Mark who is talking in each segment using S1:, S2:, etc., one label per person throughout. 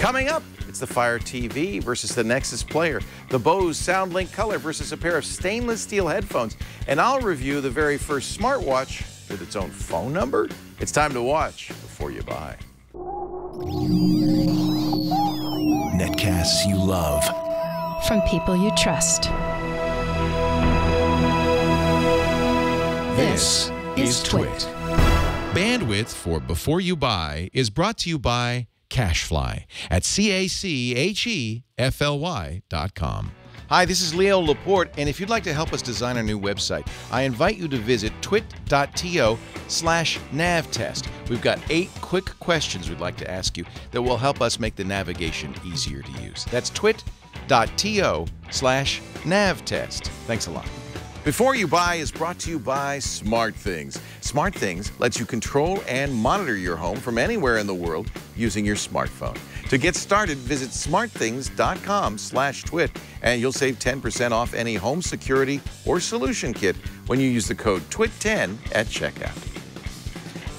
S1: Coming up, it's the Fire TV versus the Nexus Player, the Bose SoundLink Color versus a pair of stainless steel headphones, and I'll review the very first smartwatch with its own phone number. It's time to watch before you buy.
S2: Netcasts you love.
S3: From people you trust.
S2: This is Twit.
S4: Bandwidth for Before You Buy is brought to you by Cashfly at CACHEFLY.com.
S1: Hi, this is Leo Laporte, and if you'd like to help us design our new website, I invite you to visit twit.to/navtest. We've got 8 quick questions we'd like to ask you that will help us make the navigation easier to use. That's twit.to/navtest. Thanks a lot. Before You Buy is brought to you by SmartThings. SmartThings lets you control and monitor your home from anywhere in the world using your smartphone. To get started, visit smartthings.com/twit and you'll save 10% off any home security or solution kit when you use the code TWIT10 at checkout.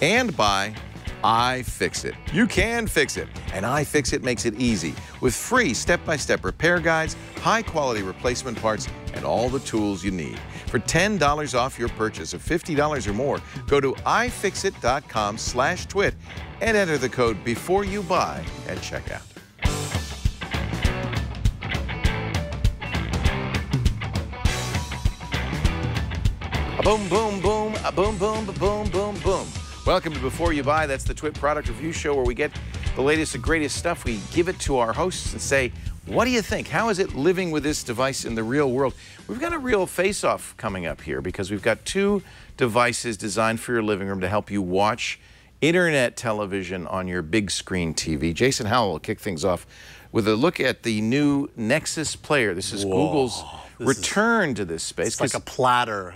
S1: And by iFixit. You can fix it, and iFixit makes it easy with free step-by-step repair guides, high-quality replacement parts, and all the tools you need. For $10 off your purchase of $50 or more, go to iFixit.com/twit and enter the code before you buy at checkout. A boom, boom, boom, a boom, boom, ba boom, boom, boom. Welcome to Before You Buy. That's the Twit product review show where we get the latest and greatest stuff. We give it to our hosts and say, what do you think? How is it living with this device in the real world? We've got a real face-off coming up here because we've got 2 devices designed for your living room to help you watch internet television on your big screen TV. Jason Howell will kick things off with a look at the new Nexus Player. This is Google's return to this space.
S5: It's like a platter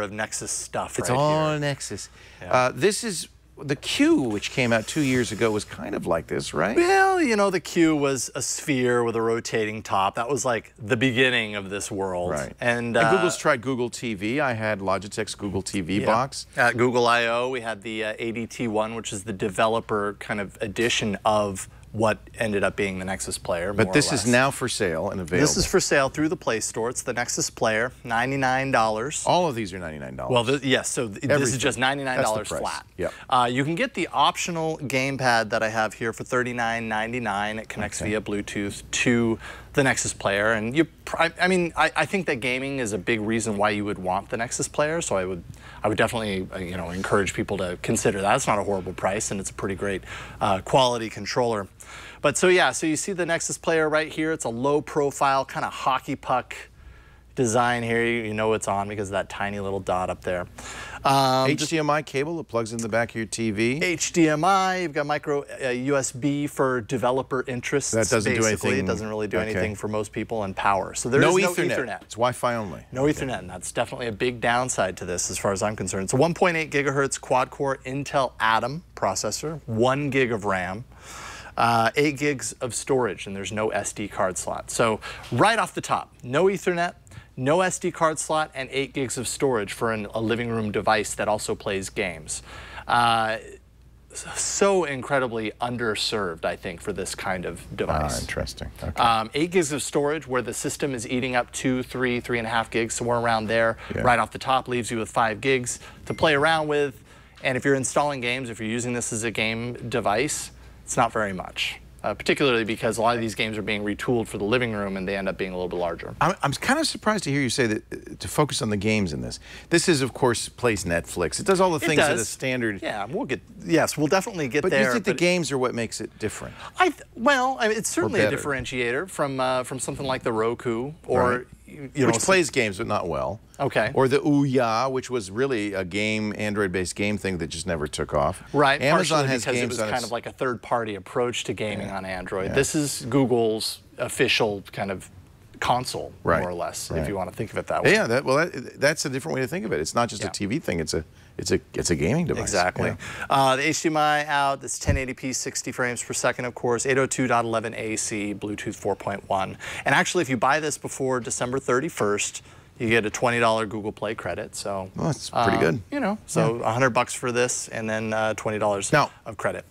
S5: of Nexus stuff.
S1: It's
S5: right
S1: all
S5: here.
S1: Nexus.
S5: Yeah.
S1: This is the Q, which came out 2 years ago, was kind of like this, right?
S5: Well, you know, the Q was a sphere with a rotating top. That was like the beginning of this world.
S1: Right.
S5: And
S1: Google's tried Google TV. I had Logitech's Google TV box.
S5: At Google I/O, we had the ADT1, which is the developer kind of edition of what ended up being the Nexus Player,
S1: But this is now for sale and available.
S5: This is for sale through the Play Store. It's the Nexus Player, $99.
S1: All of these are $99.
S5: Well, yes, so this is just $99 flat.
S1: Yep.
S5: You can get the optional gamepad that I have here for $39.99. It connects via Bluetooth to the Nexus Player, and I think that gaming is a big reason why you would want the Nexus Player. So I would definitely encourage people to consider that. It's not a horrible price, and it's a pretty great quality controller. But so yeah, so you see the Nexus Player right here. It's a low profile kind of hockey puck design here. You know it's on because of that tiny little dot up there.
S1: HDMI cable that plugs in the back of your TV.
S5: HDMI, you've got micro USB for developer interests.
S1: That doesn't do anything.
S5: It doesn't really do anything for most people, and power. So there is no Ethernet.
S1: It's Wi-Fi only.
S5: No Ethernet, and that's definitely a big downside to this as far as I'm concerned. It's a 1.8 gigahertz quad-core Intel Atom processor, 1 gig of RAM. 8 gigs of storage, and there's no SD card slot. So right off the top, no Ethernet, no SD card slot, and 8 gigs of storage for a living room device that also plays games. So incredibly underserved, I think, for this kind of device.
S1: Interesting. Okay.
S5: 8 gigs of storage where the system is eating up 2, 3, 3.5 gigs, somewhere around there. Yeah. Right off the top leaves you with 5 gigs to play around with. And if you're installing games, if you're using this as a game device, it's not very much, particularly because a lot of these games are being retooled for the living room and they end up being a little bit larger.
S1: I'm kind of surprised to hear you say that to focus on the games in this. This is, of course, plays Netflix. It does all the things that a standard.
S5: Yeah, we'll definitely get there.
S1: But you think the games are what makes it different?
S5: Well, it's certainly a differentiator from something like the Roku or.
S1: Which plays games, but not well.
S5: Okay.
S1: Or the Ouya, which was really a Android-based game thing that just never took off.
S5: Right.
S1: Amazon has
S5: because
S1: games
S5: it was kind of like a third-party approach to gaming on Android. This is Google's official kind of console, more or less, if you want to think of it that way.
S1: Yeah. That's a different way to think of it. It's not just a TV thing. It's a gaming device.
S5: Exactly. The HDMI out, it's 1080p, 60 frames per second, of course, 802.11ac, Bluetooth 4.1. And actually, if you buy this before December 31st, you get a $20 Google Play credit. So
S1: that's pretty good.
S5: So $100 for this, and then $20 of credit.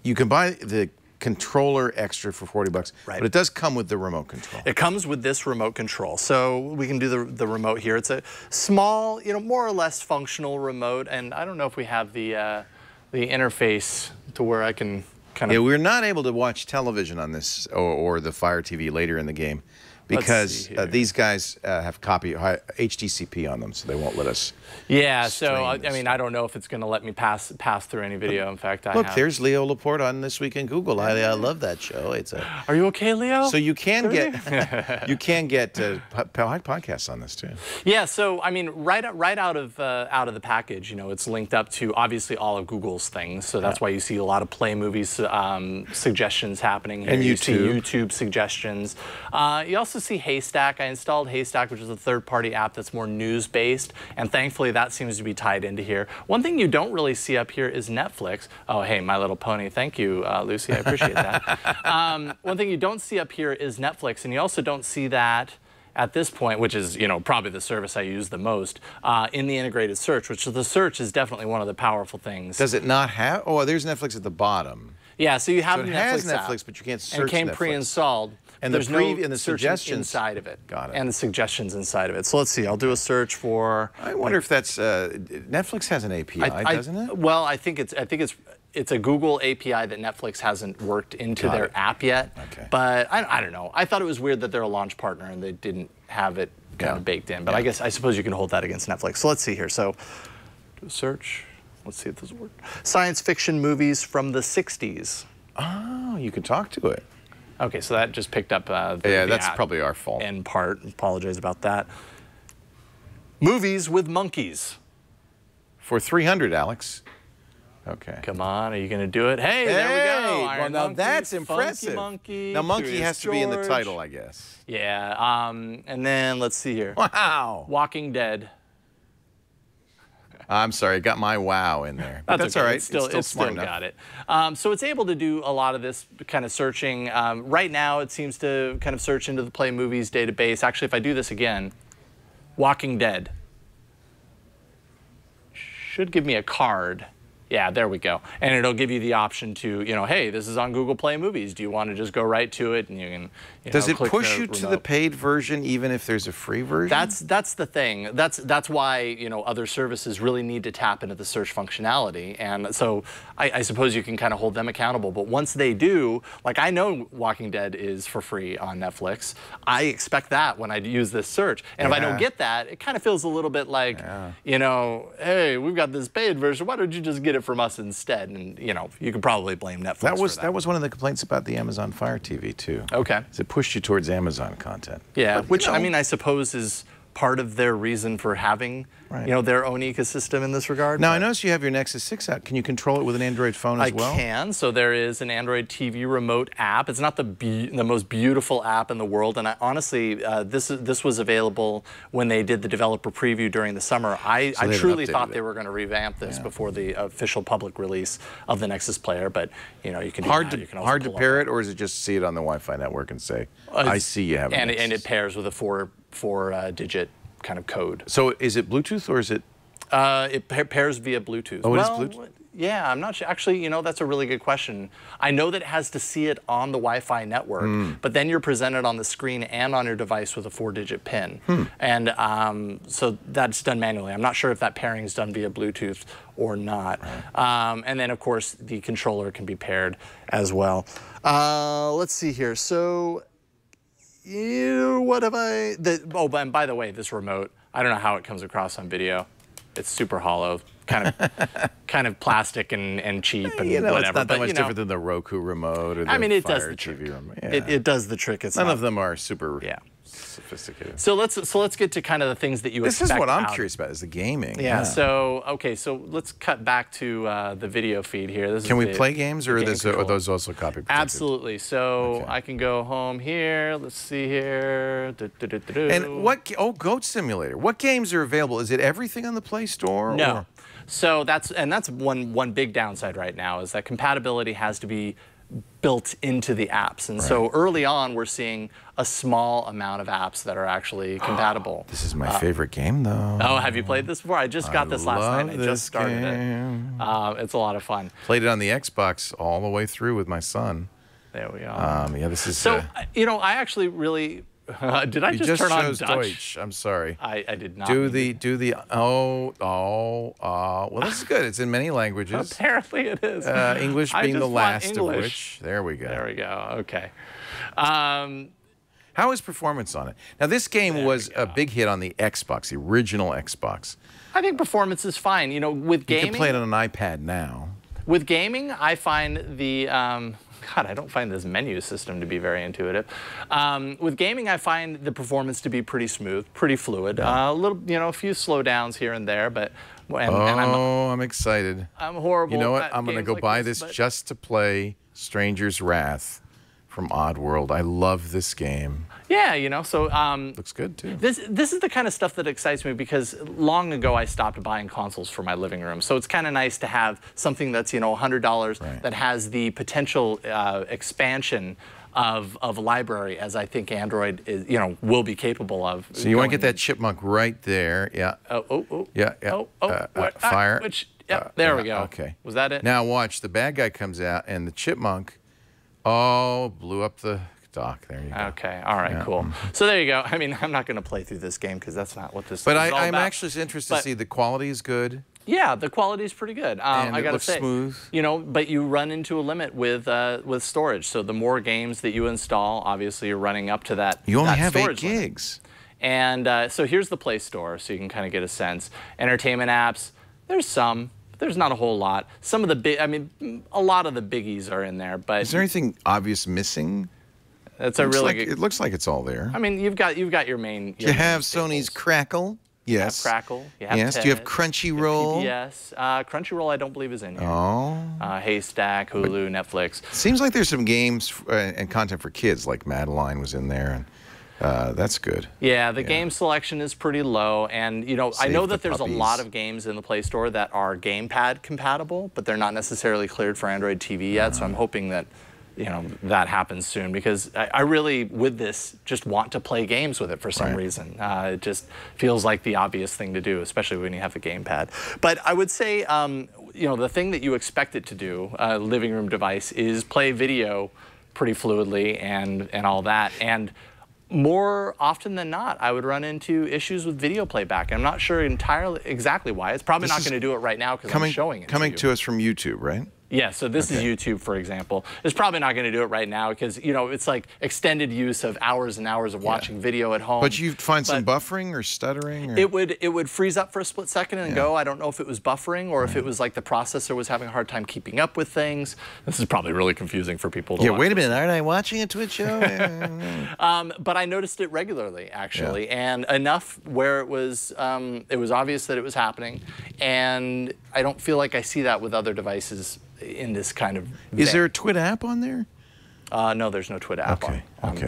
S1: You can buy the controller extra for 40 bucks.
S5: Right.
S1: But it does come with the remote control.
S5: It comes with this remote control. So we can do the remote here. It's a small, more or less functional remote. And I don't know if we have the interface to where I can kind of...
S1: Yeah, we're not able to watch television on this or the Fire TV later in the game because these guys have HDCP on them, so they won't let us.
S5: Yeah, so I mean, I don't know if it's going to let me pass through any video. In fact,
S1: look, there's Leo Laporte on This Week in Google. I love that show. It's a.
S5: Are you okay, Leo?
S1: So you can get podcasts on this too.
S5: Yeah, so I mean, right out of the package, it's linked up to obviously all of Google's things. So that's why you see a lot of Play Movies suggestions happening here.
S1: And
S5: you see YouTube suggestions. You also see Haystack. I installed Haystack, which is a third-party app that's more news-based, and thankfully that seems to be tied into here. One thing you don't really see up here is Netflix. Oh, hey, My Little Pony. Thank you, Lucy. I appreciate that. One thing you don't see up here is Netflix, and you also don't see that at this point, which is probably the service I use the most, in the integrated search, which the search is definitely one of the powerful things.
S1: Does it not have? Oh, there's Netflix at the bottom.
S5: Yeah, so you have
S1: the
S5: Netflix
S1: has Netflix,
S5: app,
S1: but you can't search
S5: and came
S1: Netflix.
S5: pre-installed.
S1: And
S5: there's
S1: the
S5: suggestions inside of it.
S1: Got it.
S5: And the suggestions inside of it. So let's see. I'll do a search for.
S1: I wonder if that's Netflix has an API, doesn't it?
S5: Well, I think it's a Google API that Netflix hasn't worked into their app yet.
S1: Okay.
S5: But I don't know. I thought it was weird that they're a launch partner and they didn't have it kind of baked in. But I suppose you can hold that against Netflix. So let's see here. So do a search. Let's see if this works. Science fiction movies from the 60s.
S1: Oh, you can talk to it.
S5: Okay, so that just picked up
S1: that's probably our fault.
S5: In part. Apologize about that. Movies with monkeys.
S1: For 300, Alex. Okay.
S5: Come on, are you going to do it? Hey, there we go.
S1: Well, now that's impressive.
S5: Monkey,
S1: now, monkey has to be in the title, I guess.
S5: Yeah. And then let's see here.
S1: Wow.
S5: Walking Dead.
S1: I'm sorry, got my wow in there. But that's
S5: okay.
S1: all right.
S5: It's still got it. So it's able to do a lot of this kind of searching. Right now, it seems to kind of search into the Play Movies database. Actually, if I do this again, Walking Dead should give me a card. Yeah, there we go. And it'll give you the option to, hey, this is on Google Play Movies. Do you want to just go right to it? And you can,
S1: Does it push you to the paid version even if there's a free version?
S5: That's the thing. That's why, other services really need to tap into the search functionality. And so I suppose you can kind of hold them accountable. But once they do, like I know Walking Dead is for free on Netflix. I expect that when I use this search. And if I don't get that, it kind of feels a little bit like, hey, we've got this paid version. Why don't you just get it from us instead? And you could probably blame Netflix for that.
S1: That was one of the complaints about the Amazon Fire TV too.
S5: Okay.
S1: It pushed you towards Amazon content.
S5: Yeah, but, which I mean I suppose is part of their reason for having their own ecosystem in this regard.
S1: Now I notice you have your Nexus 6 out. Can you control it with an Android phone as well?
S5: I can. So there is an Android TV remote app. It's not the most beautiful app in the world, and honestly, this was available when they did the developer preview during the summer. I truly thought they were going to revamp this before the official public release of the Nexus Player, but you can do
S1: hard to pair it, or is it just see it on the Wi-Fi network and say, I see you have a Nexus.
S5: And it pairs with a four-digit kind of code.
S1: So is it Bluetooth or is it?
S5: It pairs via Bluetooth.
S1: Oh, it is Bluetooth?
S5: Yeah, I'm not sure. Actually, that's a really good question. I know that it has to see it on the Wi-Fi network, but then you're presented on the screen and on your device with a 4-digit PIN. And so that's done manually. I'm not sure if that pairing is done via Bluetooth or not. Right. And then, of course, the controller can be paired as well. Let's see here. So, what have I... and by the way, this remote, I don't know how it comes across on video. It's super hollow, kind of plastic and cheap and whatever.
S1: It's not that much different than the Roku remote or the Fire TV remote. Yeah.
S5: It does the trick.
S1: None of them are super sophisticated.
S5: So let's get to kind of the things that you expect.
S1: This is what I'm curious about, is the gaming.
S5: Yeah. So let's cut back to the video feed here.
S1: Can we play games, or are those also copy protected?
S5: Absolutely. So I can go home here. Let's see here.
S1: And Goat Simulator. What games are available? Is it everything on the Play Store?
S5: No.
S1: Or?
S5: So that's one big downside right now, is that compatibility has to be built into the apps. And so early on, we're seeing a small amount of apps that are actually compatible.
S1: This is my favorite game, though.
S5: Oh, have you played this before? I just got this last night. I just started it. It's a lot of fun.
S1: Played it on the Xbox all the way through with my son.
S5: There we go.
S1: Yeah, this is.
S5: So, you know, I actually really. Did I just turn on
S1: chose
S5: Dutch?
S1: Deutsch. I'm sorry.
S5: I did not.
S1: Well, this is good. It's in many languages.
S5: Apparently it is.
S1: English
S5: I
S1: being
S5: just
S1: the
S5: want
S1: last of
S5: English.
S1: which. There we go.
S5: There we go. Okay.
S1: How is performance on it? Now, this game was a big hit on the Xbox, the original Xbox.
S5: I think performance is fine. You know, with gaming.
S1: You can play it on an iPad now.
S5: With gaming, I find the God, I don't find this menu system to be very intuitive. With gaming, I find the performance to be pretty smooth, pretty fluid. A little, you know, a few slowdowns here and there, but.
S1: I'm excited.
S5: I'm horrible.
S1: You know what? I'm going to go
S5: like
S1: buy this just to play Stranger's Wrath from Oddworld. I love this game.
S5: Yeah, you know, so
S1: looks good too.
S5: This is the kind of stuff that excites me because long ago I stopped buying consoles for my living room. So it's kind of nice to have something that's, you know, $100 that has the potential expansion of library, as I think Android is, you know, will be capable of.
S1: So you want to get that chipmunk right there, yeah. Fire.
S5: There we go.
S1: Okay.
S5: Was that it?
S1: Now watch, the bad guy comes out and the chipmunk, blew up the dock. There you go.
S5: Okay, all right, cool. So there you go. I mean, I'm not going to play through this game because that's not what this is all about.
S1: But I'm actually interested to see the quality is good.
S5: Yeah, the quality is pretty good.
S1: And
S5: I
S1: it
S5: gotta
S1: looks
S5: say,
S1: smooth.
S5: You know, but you run into a limit with storage. So the more games that you install, obviously you're running up to that.
S1: You only have 8
S5: storage limit.
S1: gigs.
S5: And so here's the Play Store, so you can kind of get a sense. Entertainment apps, there's some. There's not a whole lot. Some of the big, I mean, a lot of the biggies are in there. But
S1: is there anything obvious missing?
S5: That's a really good.
S1: It looks like it's all there.
S5: I mean, you've got your main.
S1: Do you have Sony's Crackle? Yes.
S5: You have Crackle. You have
S1: yes.
S5: TED,
S1: Do you have Crunchyroll?
S5: Yes. Crunchyroll, I don't believe is in here.
S1: Oh.
S5: Haystack, Hulu, Netflix.
S1: Seems like there's some games and content for kids, like Madeline was in there, and that's good.
S5: Yeah, the game selection is pretty low, and you know, I know that there's
S1: puppies.
S5: a lot of games in the Play Store that are gamepad compatible, but they're not necessarily cleared for Android TV yet. So I'm hoping that, you know, that happens soon because I really, with this, just want to play games with it for some reason. It just feels like the obvious thing to do, especially when you have the gamepad. But I would say, you know, the thing that you expect it to do, a living room device, is play video pretty fluidly and all that. And more often than not, I would run into issues with video playback. I'm not sure entirely exactly why. It's probably not going to do it right now because I'm showing it
S1: coming to us from YouTube, right?
S5: Yeah, so this is YouTube, for example. It's probably not going to do it right now because, you know, it's like extended use of hours and hours of watching video at home.
S1: But you'd find some buffering or stuttering? Or?
S5: It would freeze up for a split second and go. I don't know if it was buffering or if it was like the processor was having a hard time keeping up with things. This is probably really confusing for people to watch.
S1: Wait a minute. Aren't I watching a Twitch show?
S5: But I noticed it regularly, actually, and enough where it was obvious that it was happening. And I don't feel like I see that with other devices in this kind of
S1: Is there a Twit app on there?
S5: No, there's no Twit app on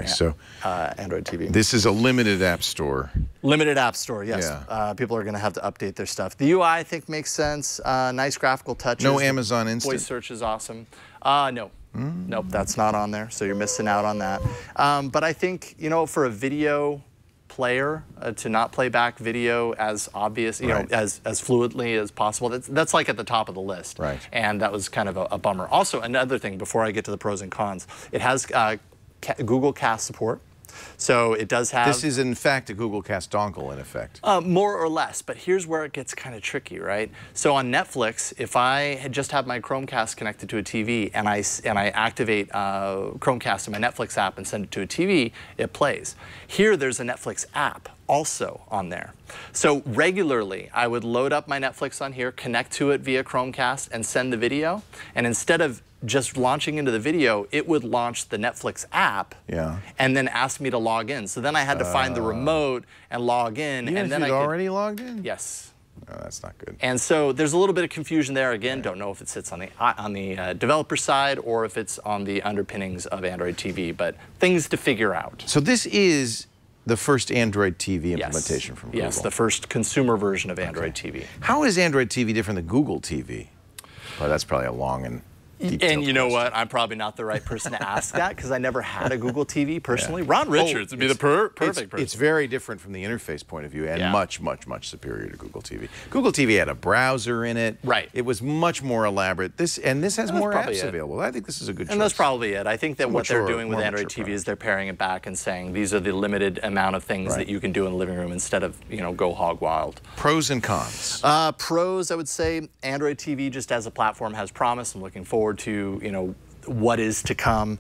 S1: so
S5: Android TV.
S1: This is a limited app store.
S5: Limited app store, yes.
S1: Yeah.
S5: People are going to have to update their stuff. The UI, I think, makes sense. Nice graphical touches.
S1: No Amazon Instant?
S5: Voice search is awesome. No. Nope, that's not on there, so you're missing out on that. But I think, you know, for a video player to not play back video as obvious, you know, as fluidly as possible. That's like at the top of the list.
S1: Right.
S5: And that was kind of a bummer. Also, another thing before I get to the pros and cons, it has Google Cast support. So it does have...
S1: This is, in fact, a Google Cast dongle, in effect.
S5: More or less, but here's where it gets kind of tricky, right? So on Netflix, if I had just have my Chromecast connected to a TV and I activate Chromecast in my Netflix app and send it to a TV, it plays. Here, there's a Netflix app also on there. So regularly, I would load up my Netflix on here, connect to it via Chromecast, and send the video. And instead of just launching into the video, it would launch the Netflix app and then ask me to log in. So then I had to find the remote and log in.
S1: Even
S5: and then
S1: if you'd already logged in?
S5: Yes.
S1: Oh, that's not good.
S5: And so there's a little bit of confusion there. Again, don't know if it sits on the developer side or if it's on the underpinnings of Android TV, but things to figure out.
S1: So this is the first Android TV implementation from Google?
S5: Yes, the first consumer version of Android TV.
S1: How is Android TV different than Google TV? Well, that's probably a long and
S5: And you know what? I'm probably not the right person to ask that because I never had a Google TV personally. Yeah. Ron Richards would be the perfect person.
S1: It's very different from the interface point of view and much, much, much superior to Google TV. Google TV had a browser in it.
S5: Right.
S1: It was much more elaborate. This has more apps available. I think this is a good choice.
S5: And that's probably it. I think that what they're doing with Android TV is they're paring it back and saying these are the limited amount of things that you can do in the living room instead of, go hog wild.
S1: Pros and cons.
S5: Pros, I would say Android TV just as a platform has promise. I'm looking forward to, what is to come.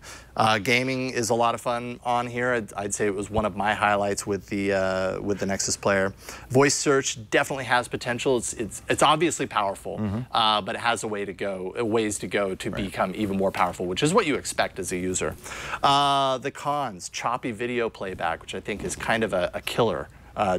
S5: Gaming is a lot of fun on here. I'd say it was one of my highlights with the Nexus Player. Voice search definitely has potential. It's obviously powerful, but it has ways to go to become even more powerful, which is what you expect as a user. The cons: choppy video playback, which I think is kind of a killer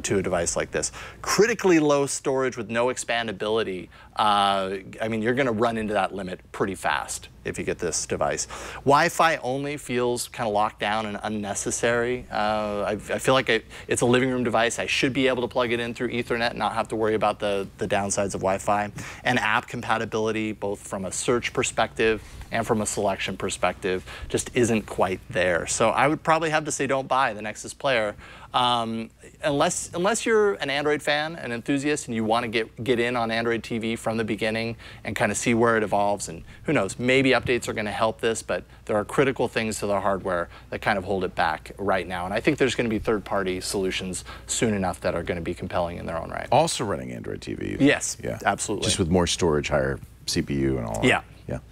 S5: to a device like this. Critically low storage with no expandability. I mean, you're going to run into that limit pretty fast if you get this device. Wi-Fi only feels kind of locked down and unnecessary. I feel like it's a living room device. I should be able to plug it in through Ethernet and not have to worry about the downsides of Wi-Fi. And app compatibility, both from a search perspective and from a selection perspective, just isn't quite there. So I would probably have to say don't buy the Nexus Player. Unless you're an Android fan, an enthusiast, and you want to get in on Android TV from the beginning and kind of see where it evolves, and who knows, maybe updates are going to help this, but there are critical things to the hardware that kind of hold it back right now. And I think there's going to be third-party solutions soon enough that are going to be compelling in their own right.
S1: Also running Android TV.
S5: Yes, absolutely.
S1: Just with more storage, higher CPU and all that.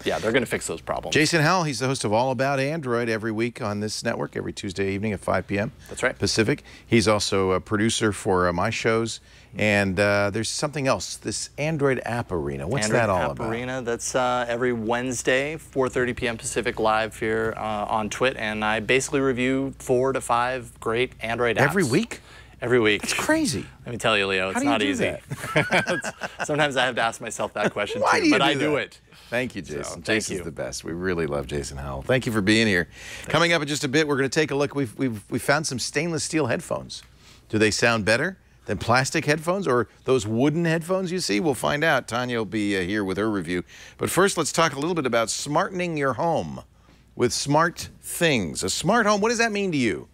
S5: Yeah, they're going to fix those problems.
S1: Jason Howell, he's the host of All About Android every week on this network, every Tuesday evening at 5 p.m.
S5: That's right.
S1: Pacific. He's also a producer for my shows. And there's something else, this Android App Arena. What's that all about?
S5: Android App Arena, that's every Wednesday, 4:30 p.m. Pacific, live here on Twit. And I basically review 4 to 5 great Android apps.
S1: Every week?
S5: Every week.
S1: It's crazy.
S5: Let me tell you, Leo, it's not easy. Sometimes I have to ask myself that question too, but I do it.
S1: Thank you, Jason.
S5: So,
S1: Jason's the best. We really love Jason Howell. Thank you for being here. Coming up in just a bit, we're going to take a look. We found some stainless steel headphones. Do they sound better than plastic headphones or those wooden headphones you see? We'll find out. Tanya will be here with her review. But first, let's talk a little bit about smartening your home with SmartThings. A smart home, what does that mean to you?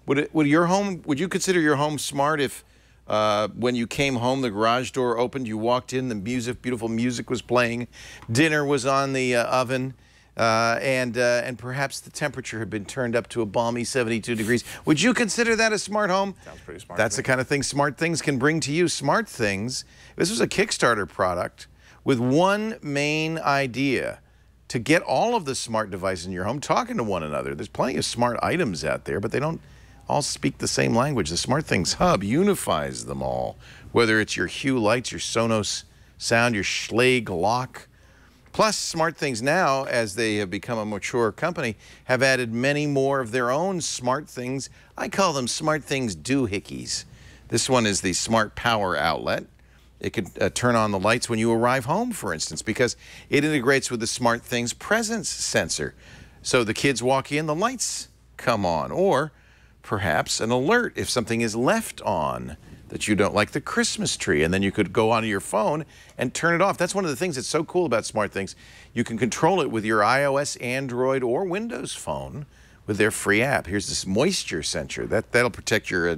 S1: Would you consider your home smart if when you came home, the garage door opened, you walked in, the beautiful music was playing, dinner was on the oven, and perhaps the temperature had been turned up to a balmy 72 degrees. Would you consider that a smart home?
S5: Sounds pretty smart.
S1: That's the kind of thing SmartThings can bring to you. SmartThings, this was a Kickstarter product with one main idea: to get all of the smart devices in your home talking to one another. There's plenty of smart items out there, but they don't all speak the same language. The SmartThings hub unifies them all, whether it's your Hue lights, your Sonos sound, your Schlage lock. Plus, SmartThings now, as they have become a mature company, have added many more of their own SmartThings. I call them SmartThings doohickeys. This one is the Smart Power Outlet. It could turn on the lights when you arrive home, for instance, because it integrates with the SmartThings presence sensor. So the kids walk in, the lights come on. Or perhaps an alert if something is left on that you don't, like the Christmas tree, and then you could go onto your phone and turn it off. That's one of the things that's so cool about SmartThings. You can control it with your iOS, Android, or Windows phone with their free app. Here's this moisture sensor. That'll protect your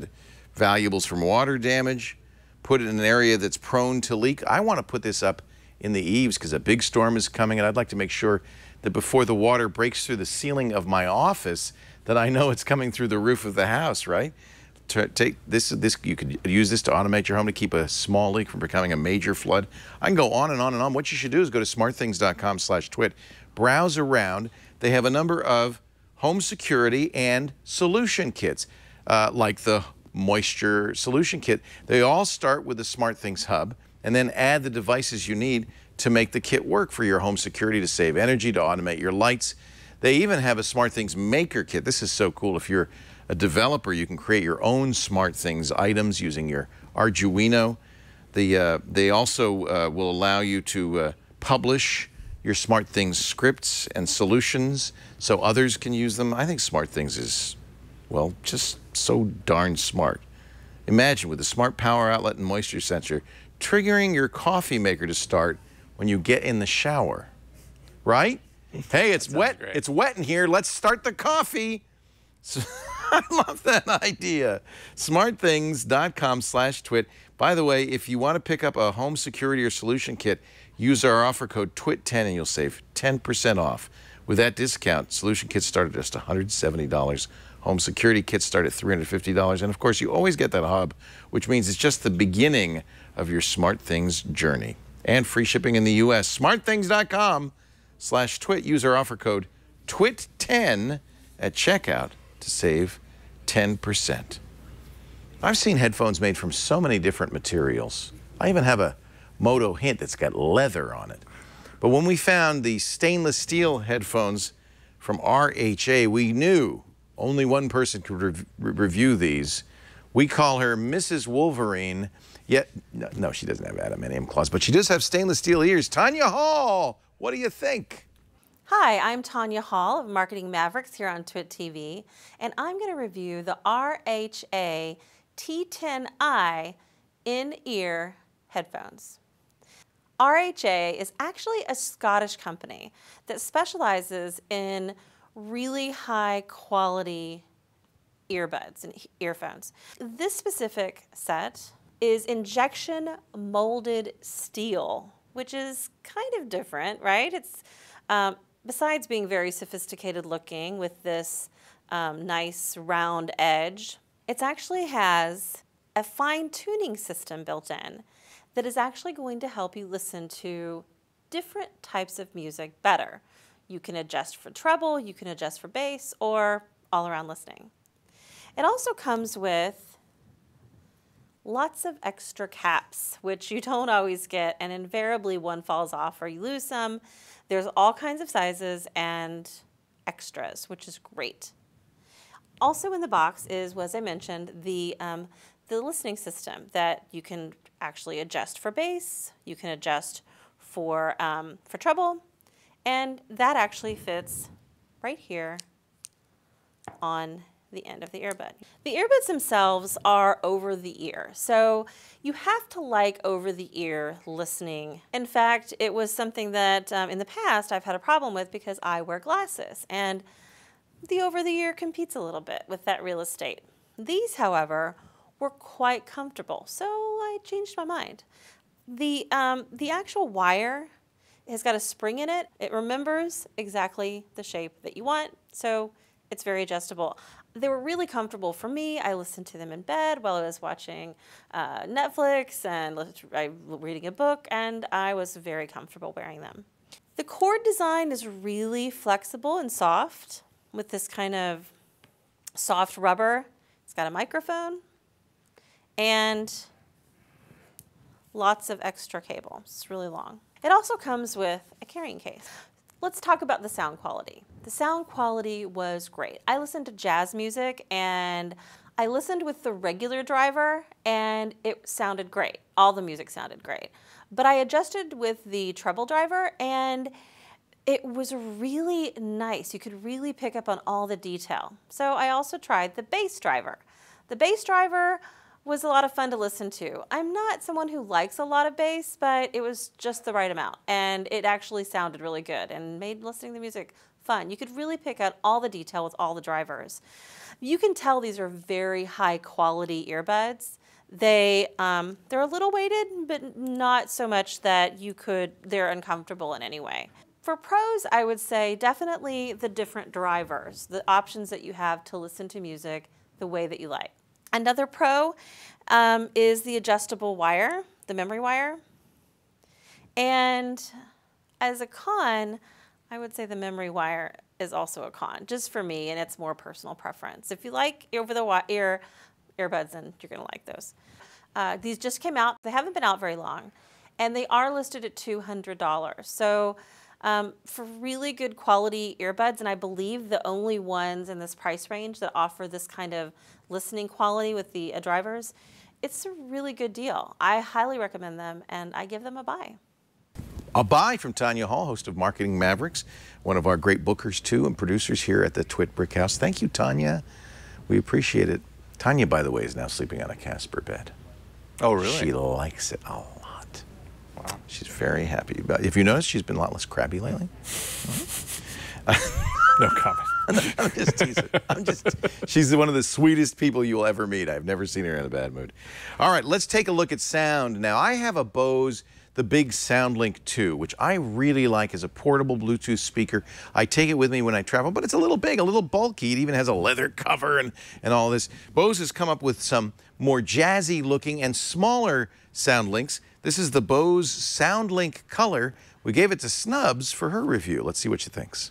S1: valuables from water damage, put it in an area that's prone to leak. I want to put this up in the eaves because a big storm is coming, and I'd like to make sure that before the water breaks through the ceiling of my office, that I know it's coming through the roof of the house, right? Take this. You could use this to automate your home to keep a small leak from becoming a major flood. I can go on and on and on. What you should do is go to smartthings.com/twit, browse around. They have a number of home security and solution kits, like the moisture solution kit. They all start with the SmartThings hub and then add the devices you need to make the kit work for your home security, to save energy, to automate your lights. They even have a SmartThings Maker Kit. This is so cool. If you're a developer, you can create your own SmartThings items using your Arduino. They also will allow you to publish your SmartThings scripts and solutions so others can use them. I think SmartThings is, well, just so darn smart. Imagine with the Smart Power Outlet and moisture sensor, triggering your coffee maker to start when you get in the shower. right? Hey, it's wet.
S5: great.
S1: It's wet in here. Let's start the coffee. So, I love that idea. SmartThings.com/twit. By the way, if you want to pick up a home security or solution kit, use our offer code TWIT10 and you'll save 10% off. With that discount, solution kits start at just $170. Home security kits start at $350. And of course, you always get that hub, which means it's just the beginning of your SmartThings journey. And free shipping in the U.S. SmartThings.com/twit. Use our offer code TWIT10 at checkout to save 10%. I've seen headphones made from so many different materials. I even have a Moto Hint that's got leather on it. But when we found the stainless steel headphones from RHA, we knew only one person could review these. We call her Mrs. Wolverine. Yet, no, she doesn't have adamantium claws, but she does have stainless steel ears. Tanya Hall, what do you think?
S6: Hi, I'm Tanya Hall of Marketing Mavericks here on Twit TV, and I'm going to review the RHA T10i in-ear headphones. RHA is actually a Scottish company that specializes in really high quality earbuds and earphones. This specific set is injection molded steel, which is kind of different, right? It's besides being very sophisticated looking with this nice round edge, it actually has a fine tuning system built in that is actually going to help you listen to different types of music better. You can adjust for treble, you can adjust for bass, or all around listening. It also comes with lots of extra caps, which you don't always get, and invariably one falls off or you lose some. There's all kinds of sizes and extras, which is great. Also in the box is, as I mentioned, the listening system that you can actually adjust for bass, you can adjust for treble, and that actually fits right here on the end of the earbud. The earbuds themselves are over the ear, so you have to like over the ear listening. In fact, it was something that in the past I've had a problem with because I wear glasses, and the over the ear competes a little bit with that real estate. These, however, were quite comfortable, so I changed my mind. The actual wire has got a spring in it. It remembers exactly the shape that you want, so it's very adjustable. They were really comfortable for me. I listened to them in bed while I was watching Netflix and reading a book, and I was very comfortable wearing them. The cord design is really flexible and soft with this kind of soft rubber. It's got a microphone and lots of extra cable. It's really long. It also comes with a carrying case. Let's talk about the sound quality. The sound quality was great. I listened to jazz music and I listened with the regular driver and it sounded great. All the music sounded great. But I adjusted with the treble driver and it was really nice. You could really pick up on all the detail. So I also tried the bass driver. The bass driver was a lot of fun to listen to. I'm not someone who likes a lot of bass, but it was just the right amount. And it actually sounded really good and made listening to music fun. You could really pick out all the detail with all the drivers. You can tell these are very high quality earbuds. They're a little weighted, but not so much that they're uncomfortable in any way. For pros, I would say definitely the different drivers, the options that you have to listen to music the way that you like. Another pro is the adjustable wire, the memory wire. And as a con, I would say the memory wire is also a con, just for me, and it's more personal preference. If you like over-the-ear earbuds, then you're gonna like those. These just came out. They haven't been out very long, and they are listed at $200. So for really good quality earbuds, and I believe the only ones in this price range that offer this kind of listening quality with the drivers, it's a really good deal. I highly recommend them, and I give them a buy.
S1: A buy from Tanya Hall, host of Marketing Mavericks, one of our great bookers too and producers here at the Twit Brick House. Thank you, Tanya. We appreciate it. Tanya, by the way, is now sleeping on a Casper bed.
S5: Oh, really?
S1: She likes it a lot. She's very happy about it. If you notice, she's been a lot less crabby lately.
S5: No comment.
S1: I'm just teasing. She's one of the sweetest people you'll ever meet. I've never seen her in a bad mood. All right, let's take a look at sound. Now, I have a Bose, the big SoundLink 2, which I really like as a portable Bluetooth speaker. I take it with me when I travel, but it's a little big, a little bulky. It even has a leather cover and all this. Bose has come up with some more jazzy looking and smaller SoundLinks. This is the Bose SoundLink Color. We gave it to Snubs for her review. Let's see what she thinks.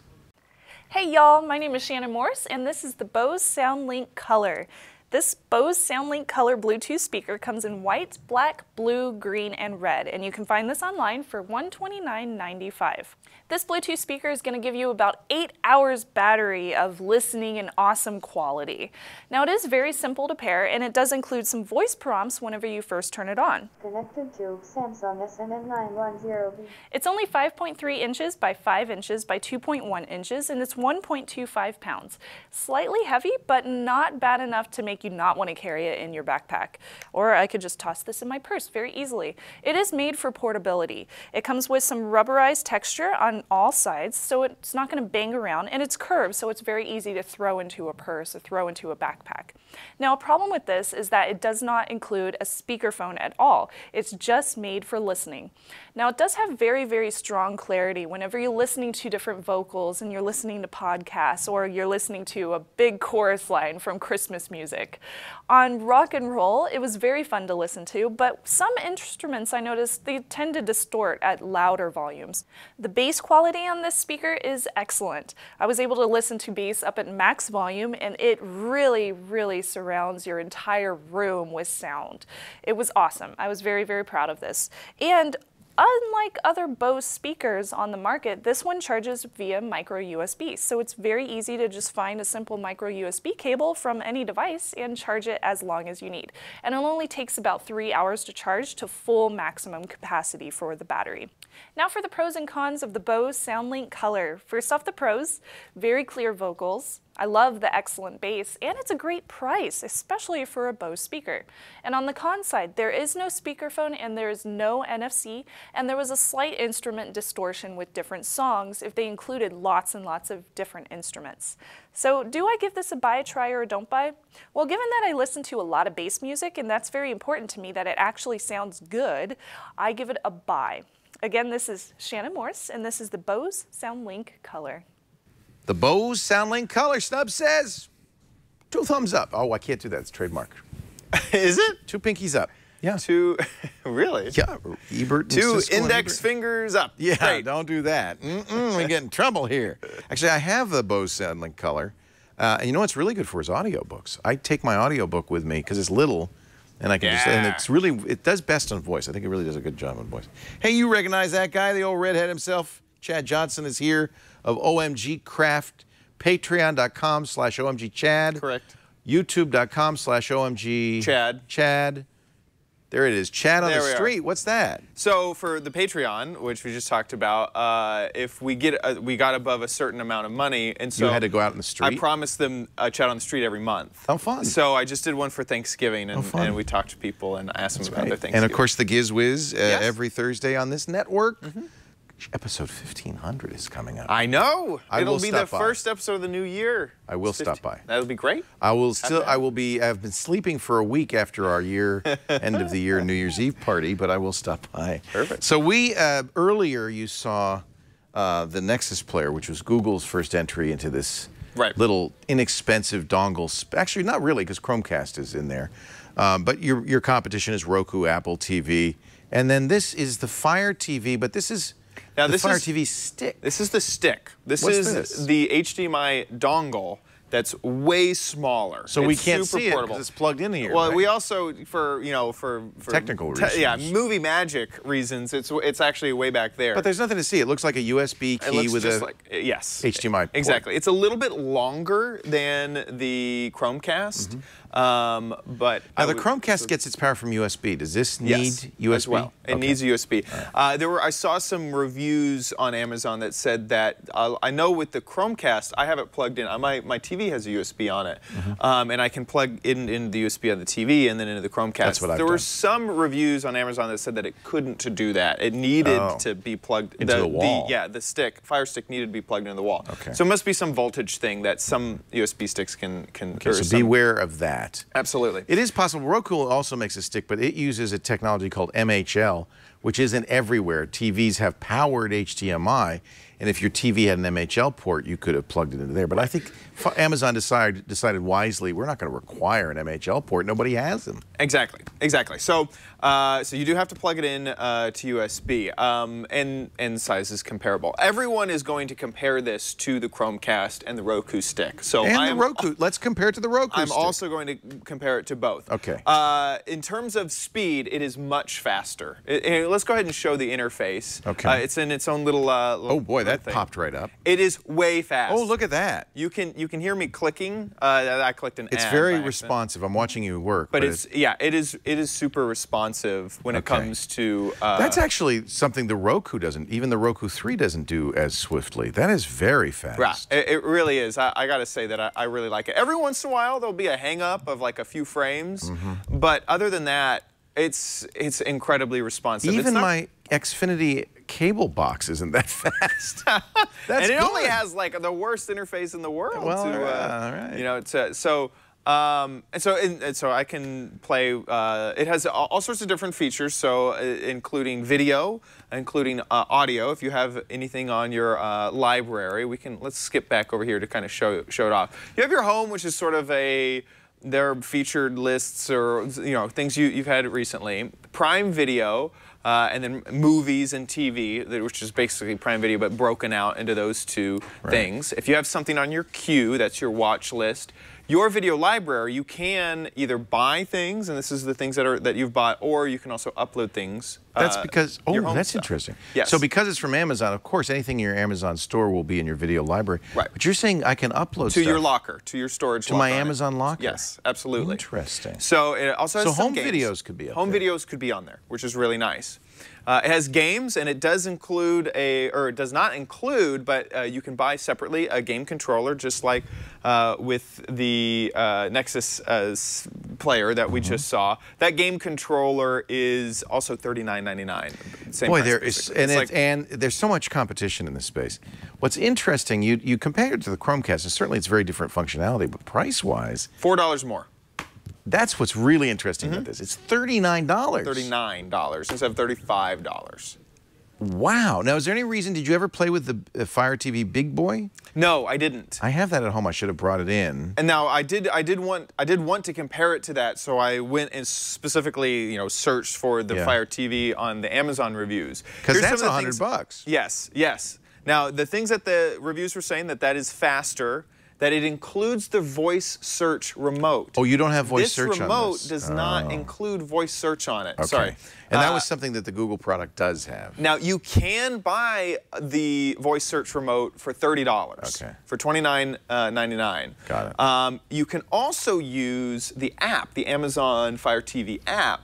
S7: Hey y'all, my name is Shannon Morse and this is the Bose SoundLink Color. This Bose SoundLink Color Bluetooth speaker comes in white, black, blue, green, and red, and you can find this online for $129.95. This Bluetooth speaker is going to give you about 8 hours battery of listening and awesome quality. Now it is very simple to pair, and it does include some voice prompts whenever you first turn it on.
S8: Connected to Samsung SMM910B.
S7: It's only 5.3 inches by 5 inches by 2.1 inches, and it's 1.25 pounds. Slightly heavy, but not bad enough to make you not want to carry it in your backpack. Or I could just toss this in my purse very easily. It is made for portability. It comes with some rubberized texture on all sides, so it's not going to bang around, and it's curved, so it's very easy to throw into a purse or throw into a backpack. Now, a problem with this is that it does not include a speakerphone at all. It's just made for listening. Now, it does have very, very strong clarity whenever you're listening to different vocals and you're listening to podcasts or you're listening to a big chorus line from Christmas music. On rock and roll, it was very fun to listen to, but some instruments I noticed they tend to distort at louder volumes. The bass quality on this speaker is excellent. I was able to listen to bass up at max volume, and it really, really surrounds your entire room with sound. It was awesome. I was very, very proud of this. And unlike other Bose speakers on the market, this one charges via micro USB, so it's very easy to just find a simple micro USB cable from any device and charge it as long as you need. And it only takes about 3 hours to charge to full maximum capacity for the battery. Now for the pros and cons of the Bose SoundLink Color. First off, the pros: very clear vocals. I love the excellent bass, and it's a great price, especially for a Bose speaker. And on the con side, there is no speakerphone and there is no NFC, and there was a slight instrument distortion with different songs if they included lots and lots of different instruments. So do I give this a buy, try, or a don't buy? Well, given that I listen to a lot of bass music, and that's very important to me that it actually sounds good, I give it a buy. Again, this is Shannon Morse, and this is the Bose SoundLink Color.
S1: The Bose SoundLink Color, Snubs says 2 thumbs up. Oh, I can't do that. It's trademark.
S5: Is it?
S1: 2 pinkies up. Yeah.
S5: 2, really?
S1: Yeah. Ebert.
S5: 2 index fingers up.
S1: Yeah,
S5: Great.
S1: Don't do that. We get in trouble here. Actually, I have the Bose SoundLink Color. And you know what's really good for is audiobooks. I take my audiobook with me because it's little. And I can just, and it's really, it does best on voice. I think it really does a good job on voice. Hey, you recognize that guy, the old redhead himself? Chad Johnson is here of OMG Craft. Patreon.com/OMG Chad.
S5: Correct.
S1: YouTube.com/OMG
S5: Chad.
S1: Chad. There it is. Chad on the street. What's that?
S9: So for the Patreon, which we just talked about, if we got above a certain amount of money, and so
S1: you had to go out in the street.
S9: I promised them a chat on the street every month.
S1: How fun!
S9: So I just did one for Thanksgiving, and we talked to people and asked them about their Thanksgiving.
S1: And of course, the Giz Wiz
S9: yes.
S1: every Thursday on this network. Episode 1500 is coming up.
S9: I know. It'll be the
S1: by.
S9: First episode of the new year.
S1: I will stop by.
S9: That'll be great.
S1: I will still. I will be. I've been sleeping for a week after our end of the year New Year's Eve party, but I will stop by.
S9: Perfect.
S1: So we earlier you saw the Nexus Player, which was Google's first entry into this little inexpensive dongle. Actually, not really, because Chromecast is in there. But your competition is Roku, Apple TV, and then this is the Fire TV. But this is. Now, the Fire TV stick.
S9: This is the stick. What's
S1: this?
S9: The HDMI dongle that's way smaller.
S1: So we can't see it because it's plugged in here.
S9: Well,
S1: right?
S9: we also, for
S1: technical reasons.
S9: Yeah, movie magic reasons, it's actually way back there.
S1: But there's nothing to see. It looks like a USB key with a
S9: yes,
S1: HDMI port.
S9: Exactly. It's a little bit longer than the Chromecast. But
S1: now the Chromecast gets its power from USB. Does this need USB
S9: as well? It needs USB. Right. I saw some reviews on Amazon that said that I know with the Chromecast I have it plugged in. My TV TV has a USB on it, and I can plug in the USB on the TV and then into the Chromecast.
S1: That's what I've
S9: There were
S1: done.
S9: some reviews on Amazon that said that it couldn't to do that. It needed to be plugged
S1: into the wall.
S9: The Fire Stick needed to be plugged into the wall.
S1: Okay.
S9: So it must be some voltage thing that some USB sticks can.
S1: Okay, so beware of that.
S9: Absolutely.
S1: It is possible. Roku also makes a stick, but it uses a technology called MHL, which isn't everywhere. TVs have powered HDMI, and if your TV had an MHL port, you could have plugged it into there. But I think Amazon decided wisely, we're not going to require an MHL port. Nobody has them.
S9: Exactly. So so you do have to plug it in to USB, and size is comparable. Everyone is going to compare this to the Chromecast and the Roku stick. So
S1: the Roku. Let's compare it to the Roku
S9: I'm
S1: stick.
S9: also going to compare it to both.
S1: Okay.
S9: In terms of speed, it is much faster. Let's go ahead and show the interface.
S1: Okay.
S9: It's in its own little.
S1: Oh boy, that
S9: thing.
S1: popped right up.
S9: It is way fast.
S1: Oh, look at that.
S9: You can hear me clicking. I clicked an
S1: It's
S9: ad
S1: very
S9: by accident.
S1: responsive. I'm watching you work.
S9: But it is super responsive when it comes to.
S1: That's actually something the Roku doesn't. Even the Roku 3 doesn't do as swiftly. That is very fast.
S9: Right. It really is. I got to say that I really like it. Every once in a while there'll be a hang up of like a few frames, but other than that, it's incredibly responsive.
S1: Even my Xfinity cable box isn't that fast. That's
S9: and it
S1: good.
S9: only has like the worst interface in the world.
S1: Well,
S9: to,
S1: all right.
S9: You know, so I can play. It has all sorts of different features, so including video, including audio. If you have anything on your library, let's skip back over here to kind of show it off. You have your home, which is sort of their featured lists or things you've had recently. Prime Video. And then movies and TV, which is basically Prime Video, but broken out into those two things. If you have something on your queue, that's your watch list. Your video library, you can either buy things, and this is the things that you've bought, or you can also upload things.
S1: That's because, that's
S9: stuff.
S1: interesting.
S9: Yes.
S1: So because it's from Amazon, of course, anything in your Amazon store will be in your video library.
S9: Right.
S1: But you're saying I can upload
S9: to
S1: stuff
S9: your locker, to your storage
S1: to
S9: locker.
S1: my Amazon locker?
S9: Yes, absolutely.
S1: Interesting.
S9: So it also has some
S1: home
S9: games.
S1: videos could be up
S9: Home
S1: there.
S9: videos could be on there, which is really nice. It has games, and it does include it does not include, but you can buy separately a game controller, just like with the Nexus Player that we just saw. That game controller is also $39.99. Same
S1: Boy,
S9: price,
S1: there
S9: basically.
S1: is, and there's so much competition in this space. What's interesting, you compare it to the Chromecast, and certainly it's very different functionality, but price-wise,
S9: $4 more.
S1: that's what's really interesting about this. It's $39.
S9: $39 instead of $35.
S1: Wow. Now, is there any reason, did you ever play with the Fire TV Big Boy?
S9: No, I didn't.
S1: I have that at home. I should have brought it in.
S9: And now I did want to compare it to that, so I went and specifically, searched for the Fire TV on the Amazon reviews.
S1: Because that's $100.
S9: Yes. Now, the things that the reviews were saying that is faster, that it includes the voice search remote.
S1: Oh, you don't have voice search on this?
S9: This remote does not include voice search on it.
S1: Okay.
S9: Sorry.
S1: And that was something that the Google product does have.
S9: Now, you can buy the voice search remote for $30.
S1: Okay.
S9: For $29.99.
S1: Got it.
S9: You can also use the app, the Amazon Fire TV app,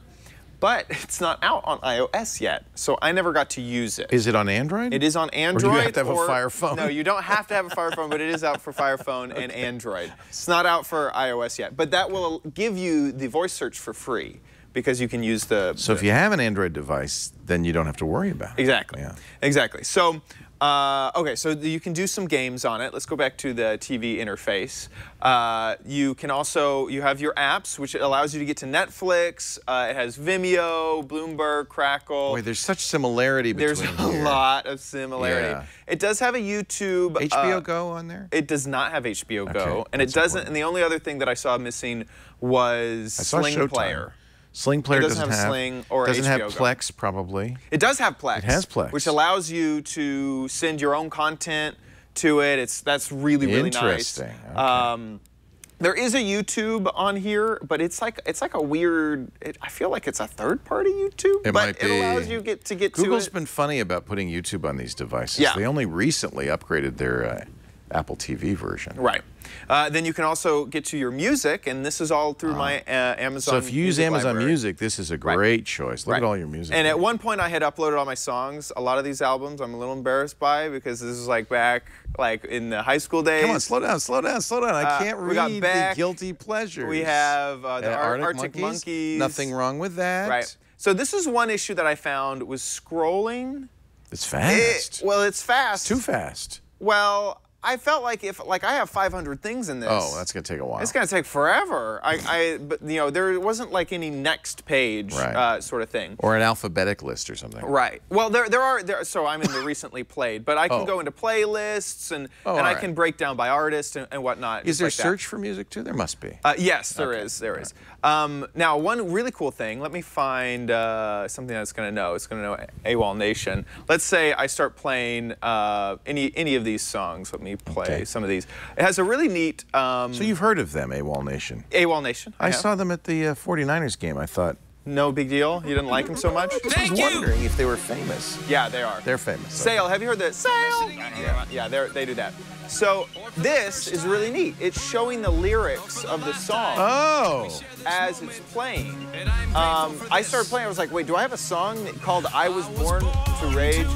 S9: but it's not out on iOS yet, so I never got to use it.
S1: Is it on Android?
S9: It is on Android.
S1: Or do you have to have a Fire phone?
S9: No, you don't have to have a Fire phone, but it is out for Fire phone and Android. It's not out for iOS yet, but that will give you the voice search for free because you can use the...
S1: So if you have an Android device, then you don't have to worry about it.
S9: Exactly.
S1: Yeah.
S9: Exactly. So, okay, so you can do some games on it. Let's go back to the TV interface. You can also, you have your apps, which allows you to get to Netflix. It has Vimeo, Bloomberg, Crackle.
S1: Boy, there's such similarity between
S9: There's a lot of similarity.
S1: Yeah.
S9: It does have a YouTube.
S1: HBO Go on there?
S9: It does not have HBO Go.
S1: Okay,
S9: And it
S1: that's
S9: doesn't,
S1: important.
S9: and the only other thing that I saw missing was
S1: I saw
S9: Sling
S1: Showtime.
S9: Player.
S1: Sling Player
S9: It doesn't have Sling or
S1: doesn't have
S9: HBO Go.
S1: Plex, probably.
S9: It does have Plex.
S1: It has Plex.
S9: Which allows you to send your own content to it. That's really, really nice.
S1: Interesting. Okay.
S9: There is a YouTube on here, but it's like a weird. I feel like it's a third-party YouTube,
S1: It might
S9: but it
S1: be.
S9: allows you to get
S1: Google's
S9: to it.
S1: been funny about putting YouTube on these devices.
S9: Yeah.
S1: They only recently upgraded their Apple TV version.
S9: Right. Then you can also get to your music, and this is all through my Amazon.
S1: So if you use Amazon
S9: library.
S1: Music, this is a great choice. Look at all your music.
S9: And at one point, I had uploaded all my songs. A lot of these albums, I'm a little embarrassed by because this is like back, like in the high school days.
S1: Come on, slow down, slow down, slow down. I can't
S9: we got
S1: read
S9: Beck,
S1: the guilty pleasures.
S9: We have the Arctic Monkeys.
S1: Nothing wrong with that.
S9: Right. So this is one issue that I found was scrolling.
S1: It's fast.
S9: Well, it's fast.
S1: It's too fast.
S9: Well, I felt like if I have 500 things in this.
S1: Oh, that's gonna take a while.
S9: It's gonna take forever. But you know, there wasn't like any next page sort of thing.
S1: Or an alphabetic list or something.
S9: Right. Well, there are. So I'm in the recently played, but I can go into playlists and I can break down by artist and whatnot.
S1: Is there
S9: like
S1: search for music too? There must be.
S9: Yes, there is. There is. Now, one really cool thing. Let me find something that's gonna know. It's gonna know AWOL Nation. Let's say I start playing any of these songs. Let me play some of these. It has a really neat.
S1: So you've heard of them, AWOL Nation?
S9: AWOL Nation.
S1: I saw them at the 49ers game. I thought.
S9: No big deal. You didn't like them so much.
S1: I was wondering if they were famous.
S9: Yeah, they are.
S1: They're famous.
S9: Sail. Have you heard the Sail? Yeah, they do that. So this is really neat. It's showing the lyrics of the song as it's playing. I started playing. I was like, wait, do I have a song called "I Was Born to Rage"?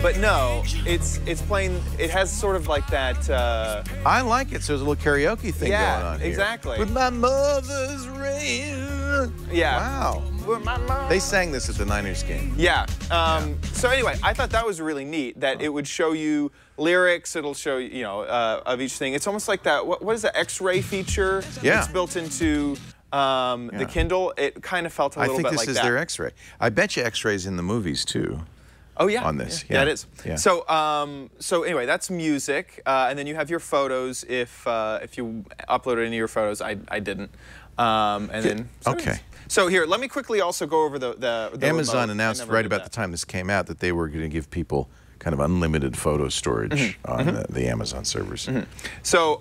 S9: But no, it's playing. It has sort of like that.
S1: I like it. So there's a little karaoke thing going on here.
S9: Exactly.
S1: With my mother's rain.
S9: Yeah.
S1: Wow.
S9: With my mom.
S1: They sang this at the Niners game.
S9: Yeah. So anyway, I thought that was really neat that it would show you lyrics. It'll show you, of each thing. It's almost like that. What is the X-ray feature?
S1: Yeah.
S9: It's built into the Kindle. It kind of felt a little bit like that.
S1: I think this is their X-ray. I bet you X-rays in the movies too.
S9: Oh yeah,
S1: on this.
S9: Yeah, it is.
S1: Yeah.
S9: So anyway, that's music, and then you have your photos. If you uploaded any of your photos, I didn't. So here, let me quickly also go over the
S1: Amazon
S9: remote.
S1: announced right about the time this came out that they were going to give people kind of unlimited photo storage on the Amazon servers.
S9: So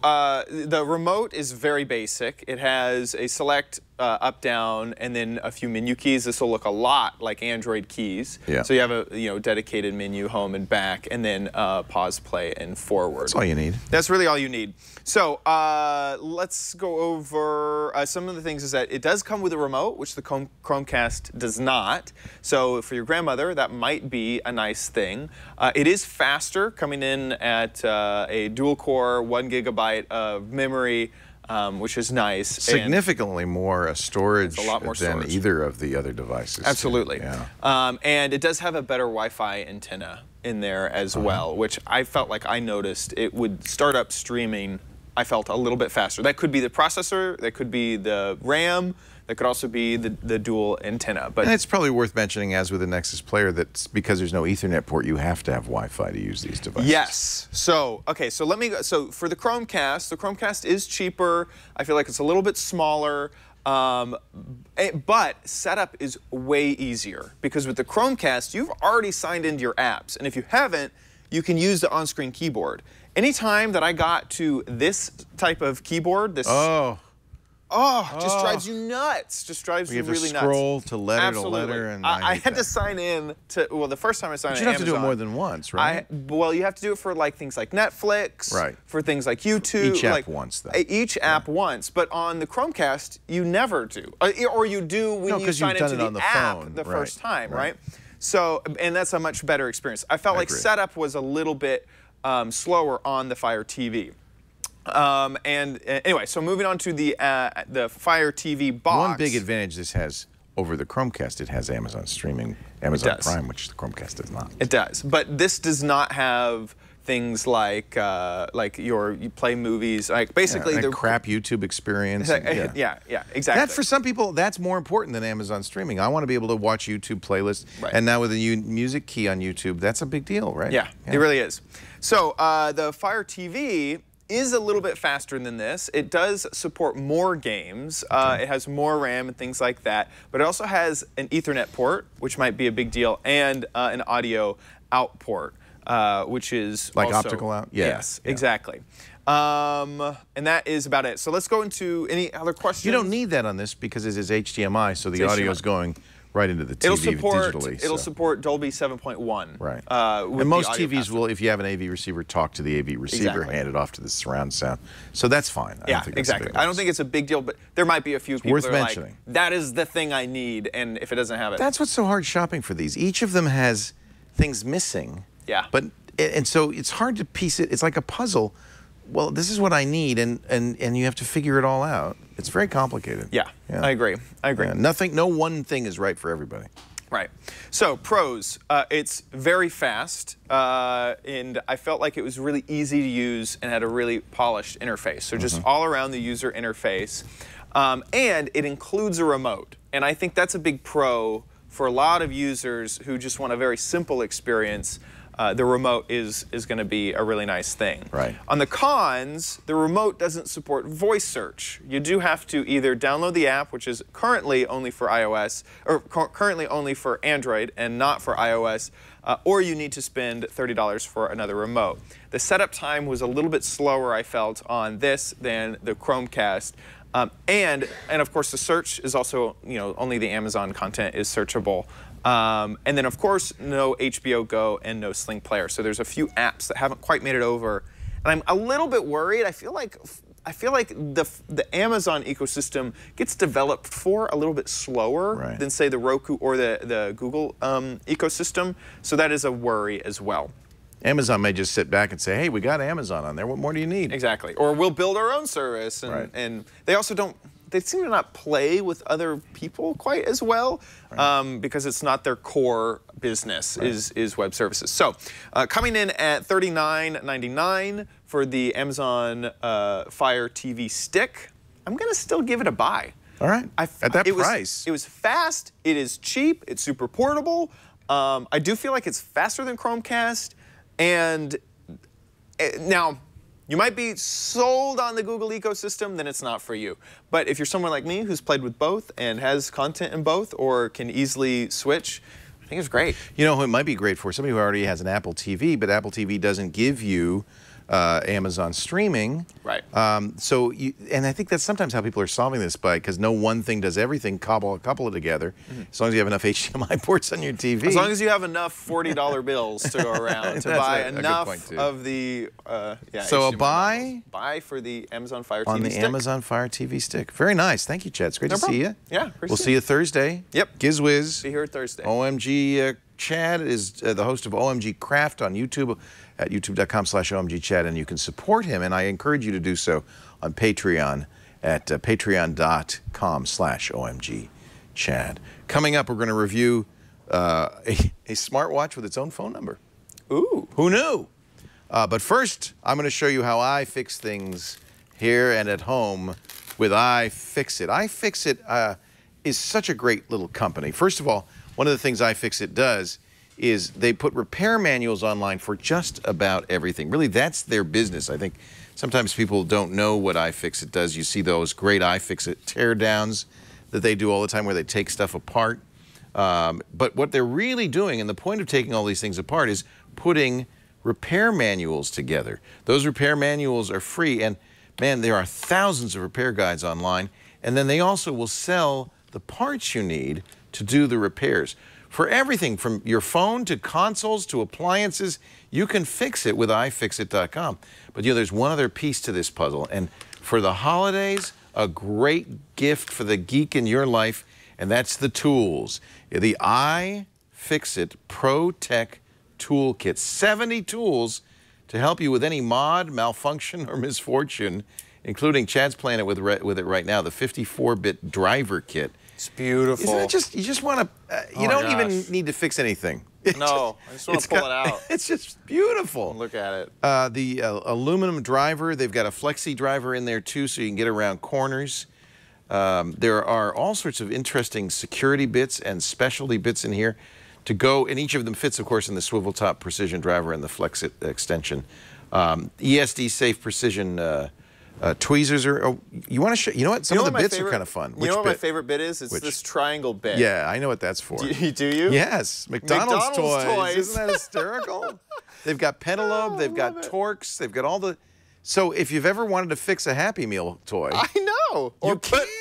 S9: the remote is very basic. It has a select up, down, and then a few menu keys. This will look a lot like Android keys.
S1: Yeah.
S9: So you have a dedicated menu, home and back, and then pause, play, and forward.
S1: That's all you need.
S9: That's really all you need. So let's go over some of the things. Is that it does come with a remote, which the Chromecast does not. So for your grandmother, that might be a nice thing. It is faster, coming in at a dual-core 1 GB of memory. Which is nice.
S1: Significantly more storage than
S9: storage.
S1: either of the other devices.
S9: Absolutely.
S1: Yeah.
S9: And it does have a better Wi-Fi antenna in there as well, which I felt like I noticed it would start up streaming, I felt a little bit faster. That could be the processor, that could be the RAM, that could also be the dual antenna. But
S1: and it's probably worth mentioning, as with the Nexus Player, that because there's no Ethernet port, you have to have Wi-Fi to use these devices.
S9: Yes. So, okay, so let me go. So for the Chromecast is cheaper. I feel like it's a little bit smaller. But setup is way easier because with the Chromecast, you've already signed into your apps. And if you haven't, you can use the on-screen keyboard. Anytime that I got to this type of keyboard, this just drives you nuts. Just drives you really nuts.
S1: You have to scroll to letter
S9: Absolutely.
S1: to letter. And
S9: I had to sign in to, well, the first time I signed in
S1: But you
S9: to
S1: have to do it
S9: Amazon,
S1: more than once, right?
S9: Well, you have to do it for like things like Netflix,
S1: right?
S9: For things like YouTube.
S1: Each app once, though.
S9: Each app once. But on the Chromecast, you never do. Or you do when you sign into the app the first time, right? So, and that's a much better experience. I felt like setup was a little bit slower on the Fire TV. Anyway, so moving on to the Fire TV box.
S1: One big advantage this has over the Chromecast, it has Amazon streaming, Amazon Prime, which the Chromecast does not.
S9: It does, but this does not have things like you play movies, like basically the
S1: crap YouTube experience.
S9: Yeah, exactly.
S1: That for some people, that's more important than Amazon streaming. I want to be able to watch YouTube playlists, and now with the music key on YouTube, that's a big deal, right?
S9: Yeah, it really is. So the Fire TV is a little bit faster than this. It does support more games. It has more RAM and things like that, but it also has an Ethernet port, which might be a big deal, and an audio out port, which is
S1: like
S9: also,
S1: optical out?
S9: Yes, exactly. And that is about it. So let's go into any other questions.
S1: You don't need that on this because it is HDMI, so the audio is going right into the TV digitally.
S9: It'll support Dolby 7.1.
S1: Right.
S9: With
S1: and most
S9: the audio
S1: TVs will, if you have an AV receiver, talk to the AV receiver, hand it off to the surround sound. So that's fine.
S9: Yeah, exactly. I don't think it's a big deal, but there might be a few people
S1: worth
S9: that are
S1: mentioning.
S9: like, that is the thing I need, and if it doesn't have it.
S1: That's what's so hard shopping for these. Each of them has things missing.
S9: Yeah.
S1: And so it's hard to piece it. It's like a puzzle. Well, this is what I need, and you have to figure it all out. It's very complicated.
S9: Yeah, I agree. Yeah,
S1: no one thing is right for everybody.
S9: Right. So pros, it's very fast, and I felt like it was really easy to use and had a really polished interface. So just all around the user interface, and it includes a remote. And I think that's a big pro for a lot of users who just want a very simple experience. The remote is going to be a really nice thing.
S1: Right.
S9: On the cons, the remote doesn't support voice search. You do have to either download the app, which is currently only for iOS, or currently only for Android and not for iOS, or you need to spend $30 for another remote. The setup time was a little bit slower, I felt, on this than the Chromecast. And of course, the search is also, only the Amazon content is searchable. And then, of course, no HBO Go and no Sling Player. So there's a few apps that haven't quite made it over. And I'm a little bit worried. I feel like the Amazon ecosystem gets developed for a little bit slower than, say, the Roku or the Google ecosystem. So that is a worry as well.
S1: Amazon may just sit back and say, hey, we got Amazon on there. What more do you need?
S9: Exactly. Or we'll build our own service. And they also don't. They seem to not play with other people quite as well because it's not their core business is web services. So coming in at $39.99 for the Amazon Fire TV Stick, I'm going to still give it a buy.
S1: All right. At that price.
S9: It was fast. It is cheap. It's super portable. I do feel like it's faster than Chromecast. And now, you might be sold on the Google ecosystem, then it's not for you. But if you're someone like me who's played with both and has content in both or can easily switch, I think it's great.
S1: You know who it might be great for? Somebody who already has an Apple TV, but Apple TV doesn't give you Amazon streaming.
S9: Right.
S1: And I think that's sometimes how people are solving this because no one thing does everything, cobble a couple of together. As long as you have enough HDMI ports on your TV.
S9: As long as you have enough $40 bills to go around to buy enough of the
S1: So
S9: HDMI
S1: a buy?
S9: Buy for the Amazon Fire TV
S1: Stick. On the Amazon Fire TV Stick. Very nice. Thank you, Chad. It's great to see you.
S9: Yeah.
S1: We'll see you Thursday.
S9: Yep.
S1: Gizwiz.
S9: Be here Thursday.
S1: OMG Chad is the host of OMG Craft on YouTube at youtube.com/OMGChad, and you can support him, and I encourage you to do so on Patreon at patreon.com/OMGChad. Coming up, we're going to review a smartwatch with its own phone number.
S9: Ooh.
S1: Who knew? But first, I'm going to show you how I fix things here and at home with iFixit. iFixit is such a great little company. First of all, one of the things iFixit does is they put repair manuals online for just about everything. Really, that's their business. I think sometimes people don't know what iFixit does. You see those great iFixit teardowns that they do all the time where they take stuff apart. But what they're really doing, and the point of taking all these things apart, is putting repair manuals together. Those repair manuals are free, and man, there are thousands of repair guides online. And then they also will sell the parts you need to do the repairs. For everything from your phone to consoles to appliances, you can fix it with iFixit.com. But there's one other piece to this puzzle, and for the holidays, a great gift for the geek in your life, and that's the tools. The iFixit Pro Tech Toolkit. 70 tools to help you with any mod, malfunction, or misfortune, including Chad's playing it with it right now, the 54-bit driver kit.
S9: It's beautiful.
S1: Isn't it just, you just want to, you don't even need to fix anything.
S9: No, I just want to pull it out.
S1: It's just beautiful.
S9: Look at it.
S1: The aluminum driver, they've got a flexi driver in there too, so you can get around corners. There are all sorts of interesting security bits and specialty bits in here to go, and each of them fits, of course, in the swivel top precision driver and the flex extension. ESD safe precision tweezers are. Oh, you want to show? You know what? Some of the bits are kind of fun.
S9: You know what my favorite bit is? It's this triangle bit.
S1: Yeah, I know what that's for.
S9: Do you?
S1: Yes, McDonald's toys. Isn't that hysterical? They've got Penelope. They've got Torx. They've got all the. So if you've ever wanted to fix a Happy Meal toy,
S9: I know. Or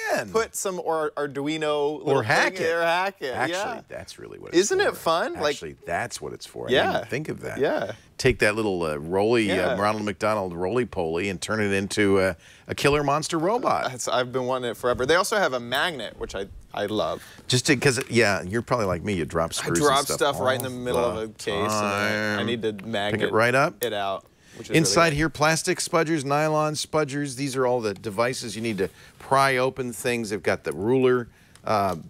S1: can.
S9: put some Arduino
S1: Or hack it.
S9: Or hack it.
S1: Actually, that's really what it's
S9: Isn't
S1: for.
S9: it fun?
S1: Actually, that's what it's for. I
S9: Yeah.
S1: didn't think of that.
S9: Yeah.
S1: Take that little Ronald McDonald roly-poly and turn it into a killer monster robot.
S9: I've been wanting it forever. They also have a magnet, which I love.
S1: Just because, yeah, you're probably like me. You drop screws.
S9: I drop
S1: and stuff
S9: right in the middle of a case. And I need to magnet
S1: Pick it right up.
S9: it out. Which is
S1: Inside
S9: really
S1: here, plastic spudgers, nylon spudgers. These are all the devices you need to pry open things. They've got the ruler,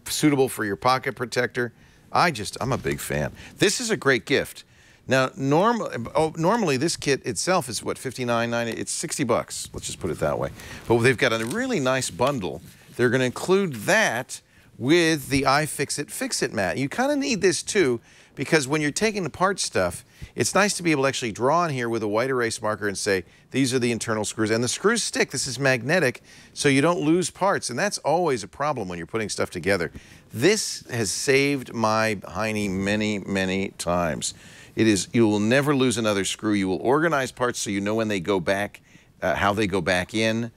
S1: suitable for your pocket protector. I'm a big fan. This is a great gift. Now, normally this kit itself is what, $59.90? It's 60 bucks. Let's just put it that way. But they've got a really nice bundle. They're going to include that with the iFixit Fix-It mat. You kind of need this too, because when you're taking apart stuff, it's nice to be able to actually draw on here with a white erase marker and say, these are the internal screws. And the screws stick. This is magnetic, so you don't lose parts. And that's always a problem when you're putting stuff together. This has saved my hiney many, many times. You will never lose another screw. You will organize parts so you know when they go back, how they go back in.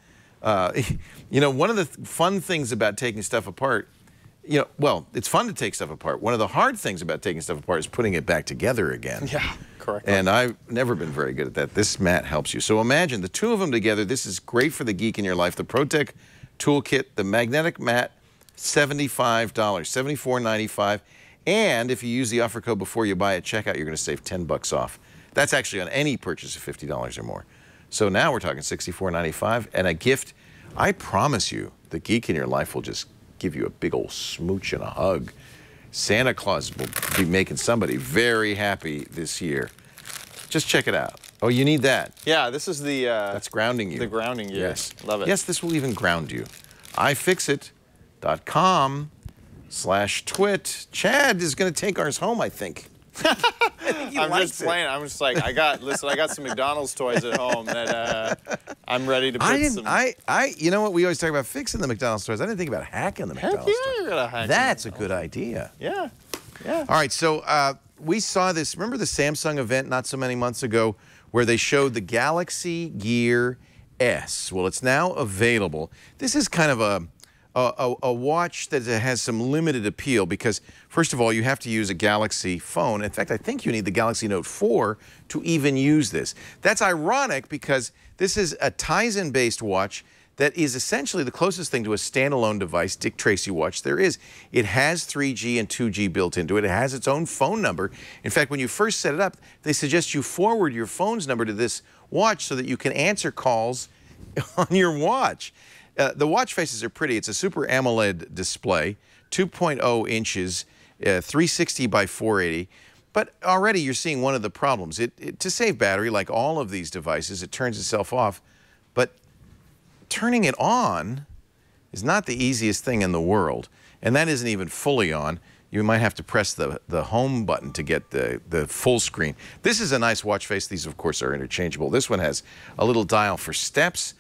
S1: You know, one of the fun things about taking stuff apart, well, it's fun to take stuff apart. One of the hard things about taking stuff apart is putting it back together again.
S9: Yeah, correct.
S1: And I've never been very good at that. This mat helps you. So imagine the two of them together. This is great for the geek in your life. The ProTech Toolkit, the magnetic mat, $75, $74.95. And if you use the offer code before you buy at checkout, you're going to save 10 bucks off. That's actually on any purchase of $50 or more. So now we're talking $64.95 and a gift. I promise you, the geek in your life will just give you a big old smooch and a hug. Santa Claus will be making somebody very happy this year. Just check it out. Oh, you need that.
S9: Yeah, this is the...
S1: That's grounding you.
S9: The grounding gear.
S1: Yes.
S9: Love it.
S1: Yes, this will even ground you. iFixit.com/twit. Chad is going to take ours home, I think.
S9: I'm just playing. I'm just like, I got some McDonald's toys at home that I'm ready to put some.
S1: You know what? We always talk about fixing the McDonald's toys. I didn't think about hacking the McDonald's toys.
S9: You're gonna hack
S1: That's a good idea.
S9: Yeah, yeah.
S1: All right, so we saw this. Remember the Samsung event not so many months ago where they showed the Galaxy Gear S? Well, it's now available. This is kind of a watch that has some limited appeal because, first of all, you have to use a Galaxy phone. In fact, I think you need the Galaxy Note 4 to even use this. That's ironic because this is a Tizen-based watch that is essentially the closest thing to a standalone device, Dick Tracy watch, there is. It has 3G and 2G built into it. It has its own phone number. In fact, when you first set it up, they suggest you forward your phone's number to this watch so that you can answer calls on your watch. The watch faces are pretty. It's a Super AMOLED display, 2.0 inches, 360 by 480. But already you're seeing one of the problems. To save battery, like all of these devices, it turns itself off. But turning it on is not the easiest thing in the world. And that isn't even fully on. You might have to press the home button to get the full screen. This is a nice watch face. These, of course, are interchangeable. This one has a little dial for steps.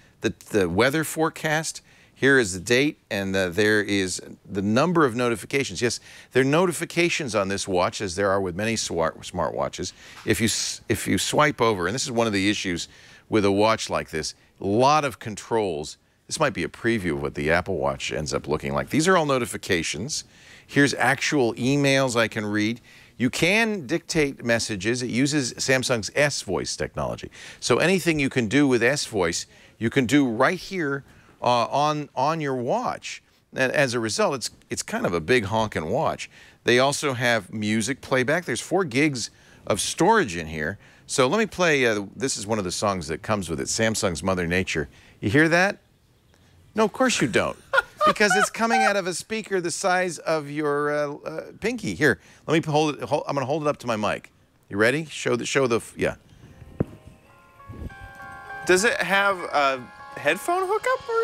S1: The weather forecast, here is the date, and there is the number of notifications. Yes, there are notifications on this watch, as there are with many smartwatches. If you swipe over, and this is one of the issues with a watch like this, a lot of controls. This might be a preview of what the Apple Watch ends up looking like. These are all notifications. Here's actual emails I can read. You can dictate messages. It uses Samsung's S-Voice technology. So anything you can do with S-Voice, you can do right here on your watch. And as a result, it's kind of a big honking watch. They also have music playback. There's 4 gigs of storage in here. So let me play, this is one of the songs that comes with it, Samsung's Mother Nature. You hear that? No, of course you don't. Because it's coming out of a speaker the size of your pinky. Here, let me hold it. I'm going to hold it up to my mic. You ready? Yeah.
S9: Does it have a headphone hookup or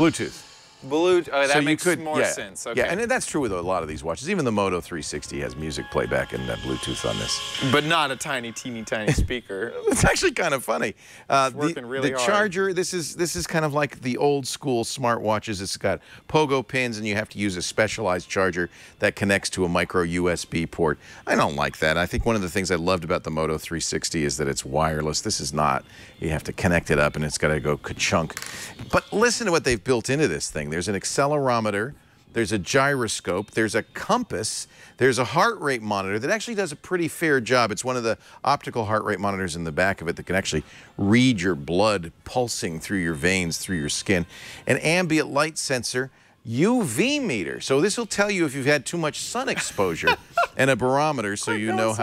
S9: anything?
S1: Bluetooth.
S9: Bluetooth. Oh, that
S1: so
S9: makes more sense. Okay.
S1: Yeah, and that's true with a lot of these watches. Even the Moto 360 has music playback and Bluetooth on this.
S9: But not a tiny, teeny, tiny speaker.
S1: It's actually kind of funny.
S9: It's working really hard.
S1: The charger, this is kind of like the old school smartwatches. It's got pogo pins, and you have to use a specialized charger that connects to a micro USB port. I don't like that. I think one of the things I loved about the Moto 360 is that it's wireless. This is not. You have to connect it up, and it's got to go ka-chunk. But listen to what they've built into this thing. everything. There's an accelerometer, there's a gyroscope, there's a compass, there's a heart rate monitor that actually does a pretty fair job. It's one of the optical heart rate monitors in the back of it that can actually read your blood pulsing through your veins, through your skin. An ambient light sensor, UV meter. So this will tell you if you've had too much sun exposure, and a barometer so you know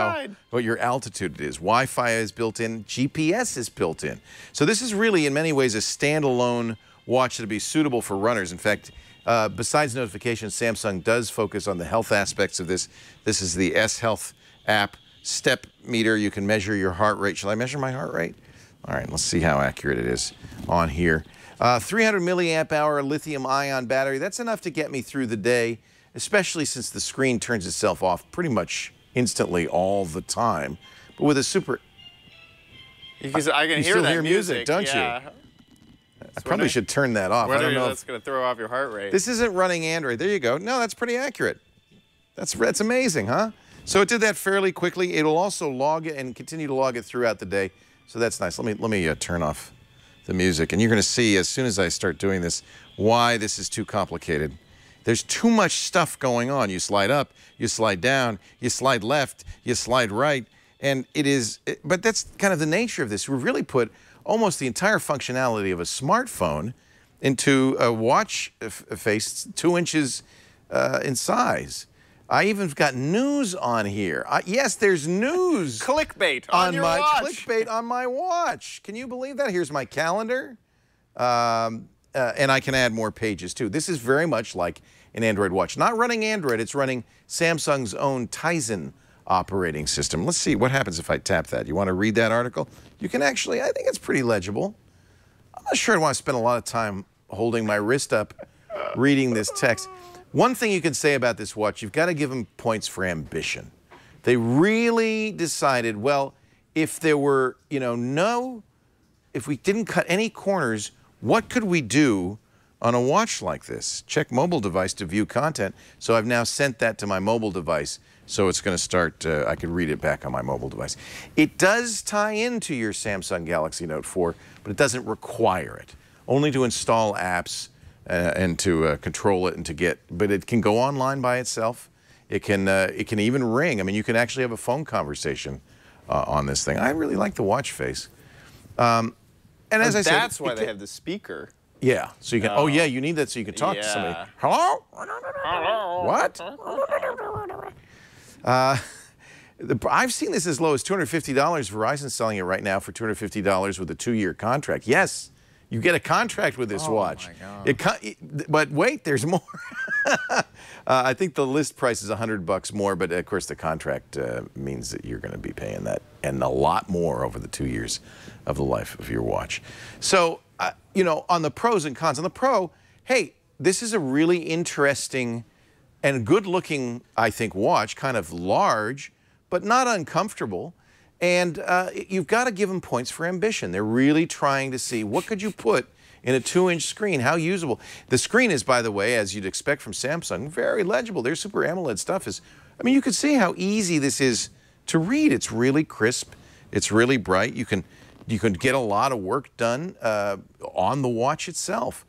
S1: what your altitude is. Wi-Fi is built in, GPS is built in. So this is really in many ways a standalone watch that'll be suitable for runners. In fact, besides notifications, Samsung does focus on the health aspects of this. This is the S Health app, step meter. You can measure your heart rate. Shall I measure my heart rate? All right, let's see how accurate it is on here. 300 milliamp hour lithium ion battery. That's enough to get me through the day, especially since the screen turns itself off pretty much instantly all the time. But with a super...
S9: Because I can hear that music,
S1: don't you? I probably should turn that off. I don't know
S9: that's going to throw off your heart rate.
S1: This isn't running Android. There you go. No, that's pretty accurate. That's amazing, huh? So it did that fairly quickly. It'll also log it and continue to log it throughout the day. So that's nice. Let me turn off the music, and you're going to see as soon as I start doing this why this is too complicated. There's too much stuff going on. You slide up, you slide down, you slide left, you slide right, and but that's kind of the nature of this. We've really put almost the entire functionality of a smartphone into a watch face 2 inches in size. I even got news on here. Yes, there's news.
S9: Clickbait on your watch.
S1: Clickbait on my watch. Can you believe that? Here's my calendar. And I can add more pages, too. This is very much like an Android watch. Not running Android. It's running Samsung's own Tizen operating system. Let's see what happens if I tap that. You want to read that article? You can actually, I think it's pretty legible. I'm not sure I want to spend a lot of time holding my wrist up reading this text. One thing you can say about this watch, you've got to give them points for ambition. They really decided, well, if there were, if we didn't cut any corners, what could we do on a watch like this? Check mobile device to view content. So I've now sent that to my mobile device. So it's going to start, I could read it back on my mobile device. It does tie into your Samsung Galaxy Note 4, but it doesn't require it. Only to install apps and to control it and to get, but it can go online by itself. It can even ring. I mean, you can actually have a phone conversation on this thing. I really like the watch face. And as I said,
S9: that's why they have the speaker.
S1: Yeah, so you can. Oh yeah, you need that so you can talk to somebody. Hello?
S9: Hello?
S1: What? I've seen this as low as $250. Verizon's selling it right now for $250 with a 2-year contract. Yes, you get a contract with this watch.
S9: My God.
S1: But wait, there's more. I think the list price is $100 more, but of course the contract means that you're going to be paying that and a lot more over the 2 years of the life of your watch. So, on the pros and cons. On the pro, hey, this is a really interesting and good-looking, I think, watch, kind of large, but not uncomfortable. And you've got to give them points for ambition. They're really trying to see what could you put in a 2-inch screen, how usable. The screen is, by the way, as you'd expect from Samsung, very legible. Their Super AMOLED stuff is, I mean, you can see how easy this is to read. It's really crisp. It's really bright. You can get a lot of work done on the watch itself.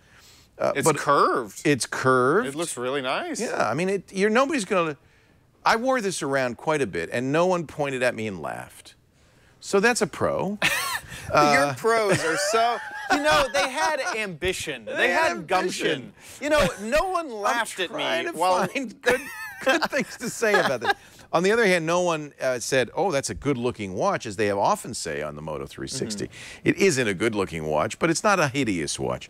S9: It's curved.
S1: It's curved.
S9: It looks really nice.
S1: Yeah, I mean, nobody's going to... I wore this around quite a bit, and no one pointed at me and laughed. So that's a pro.
S9: Your pros are so... they had ambition. They had gumption. No one laughed at me.
S1: I'm trying to find good things to say about this. On the other hand, no one said, oh, that's a good-looking watch, as they often say on the Moto 360. Mm-hmm. It isn't a good-looking watch, but it's not a hideous watch.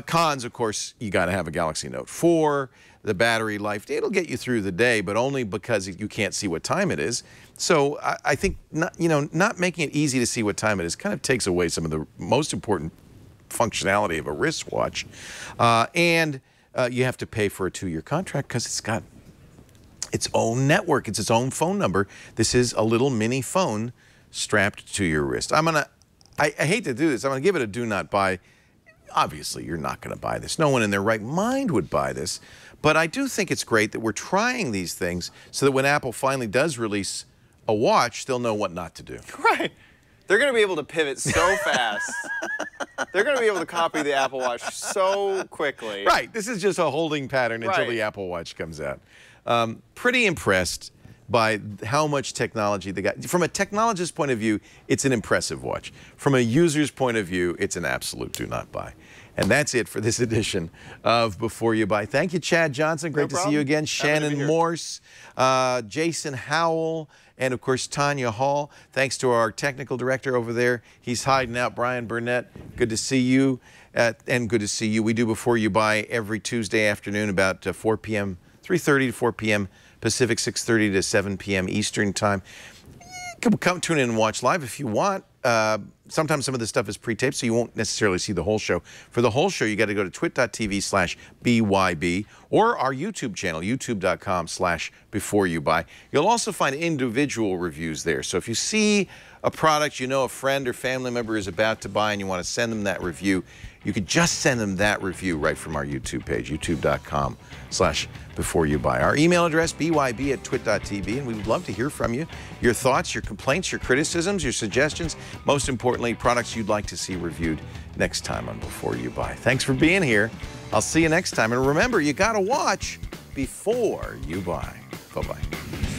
S1: Cons, of course, you got to have a Galaxy Note 4. The battery life, it'll get you through the day, but only because you can't see what time it is. So I think not making it easy to see what time it is kind of takes away some of the most important functionality of a wristwatch. And you have to pay for a 2-year contract because it's got its own network. It's its own phone number. This is a little mini phone strapped to your wrist. I hate to do this. I'm gonna give it a do not buy. Obviously, you're not gonna buy this. No one in their right mind would buy this. But I do think it's great that we're trying these things so that when Apple finally does release a watch, they'll know what not to do.
S9: Right. They're going to be able to pivot so fast. They're going to be able to copy the Apple Watch so quickly.
S1: Right. This is just a holding pattern until
S9: Right.
S1: the Apple Watch comes out. Pretty impressed by how much technology they got. From a technologist's point of view, it's an impressive watch. From a user's point of view, it's an absolute do not buy. And that's it for this edition of Before You Buy. Thank you, Chad Johnson. Great to see you again. Shannon Morse, Jason Howell, and of course, Tanya Hall. Thanks to our technical director over there. He's hiding out, Brian Burnett. Good to see you, and good to see you. We do Before You Buy every Tuesday afternoon about 4 p.m., 3:30 to 4 p.m. Pacific, 6:30 to 7 p.m. Eastern Time. Come tune in and watch live if you want. Sometimes some of this stuff is pre-taped, so you won't necessarily see the whole show. For the whole show, you got to go to twit.tv/BYB or our YouTube channel, youtube.com/beforeyoubuy. You'll also find individual reviews there. So if you see a product you know a friend or family member is about to buy and you want to send them that review, you could just send them that review right from our YouTube page, youtube.com/beforeyoubuy. Our email address, byb@twit.tv, and we would love to hear from you. Your thoughts, your complaints, your criticisms, your suggestions, most importantly, products you'd like to see reviewed next time on Before You Buy. Thanks for being here. I'll see you next time. And remember, you got to watch before you buy. Bye-bye.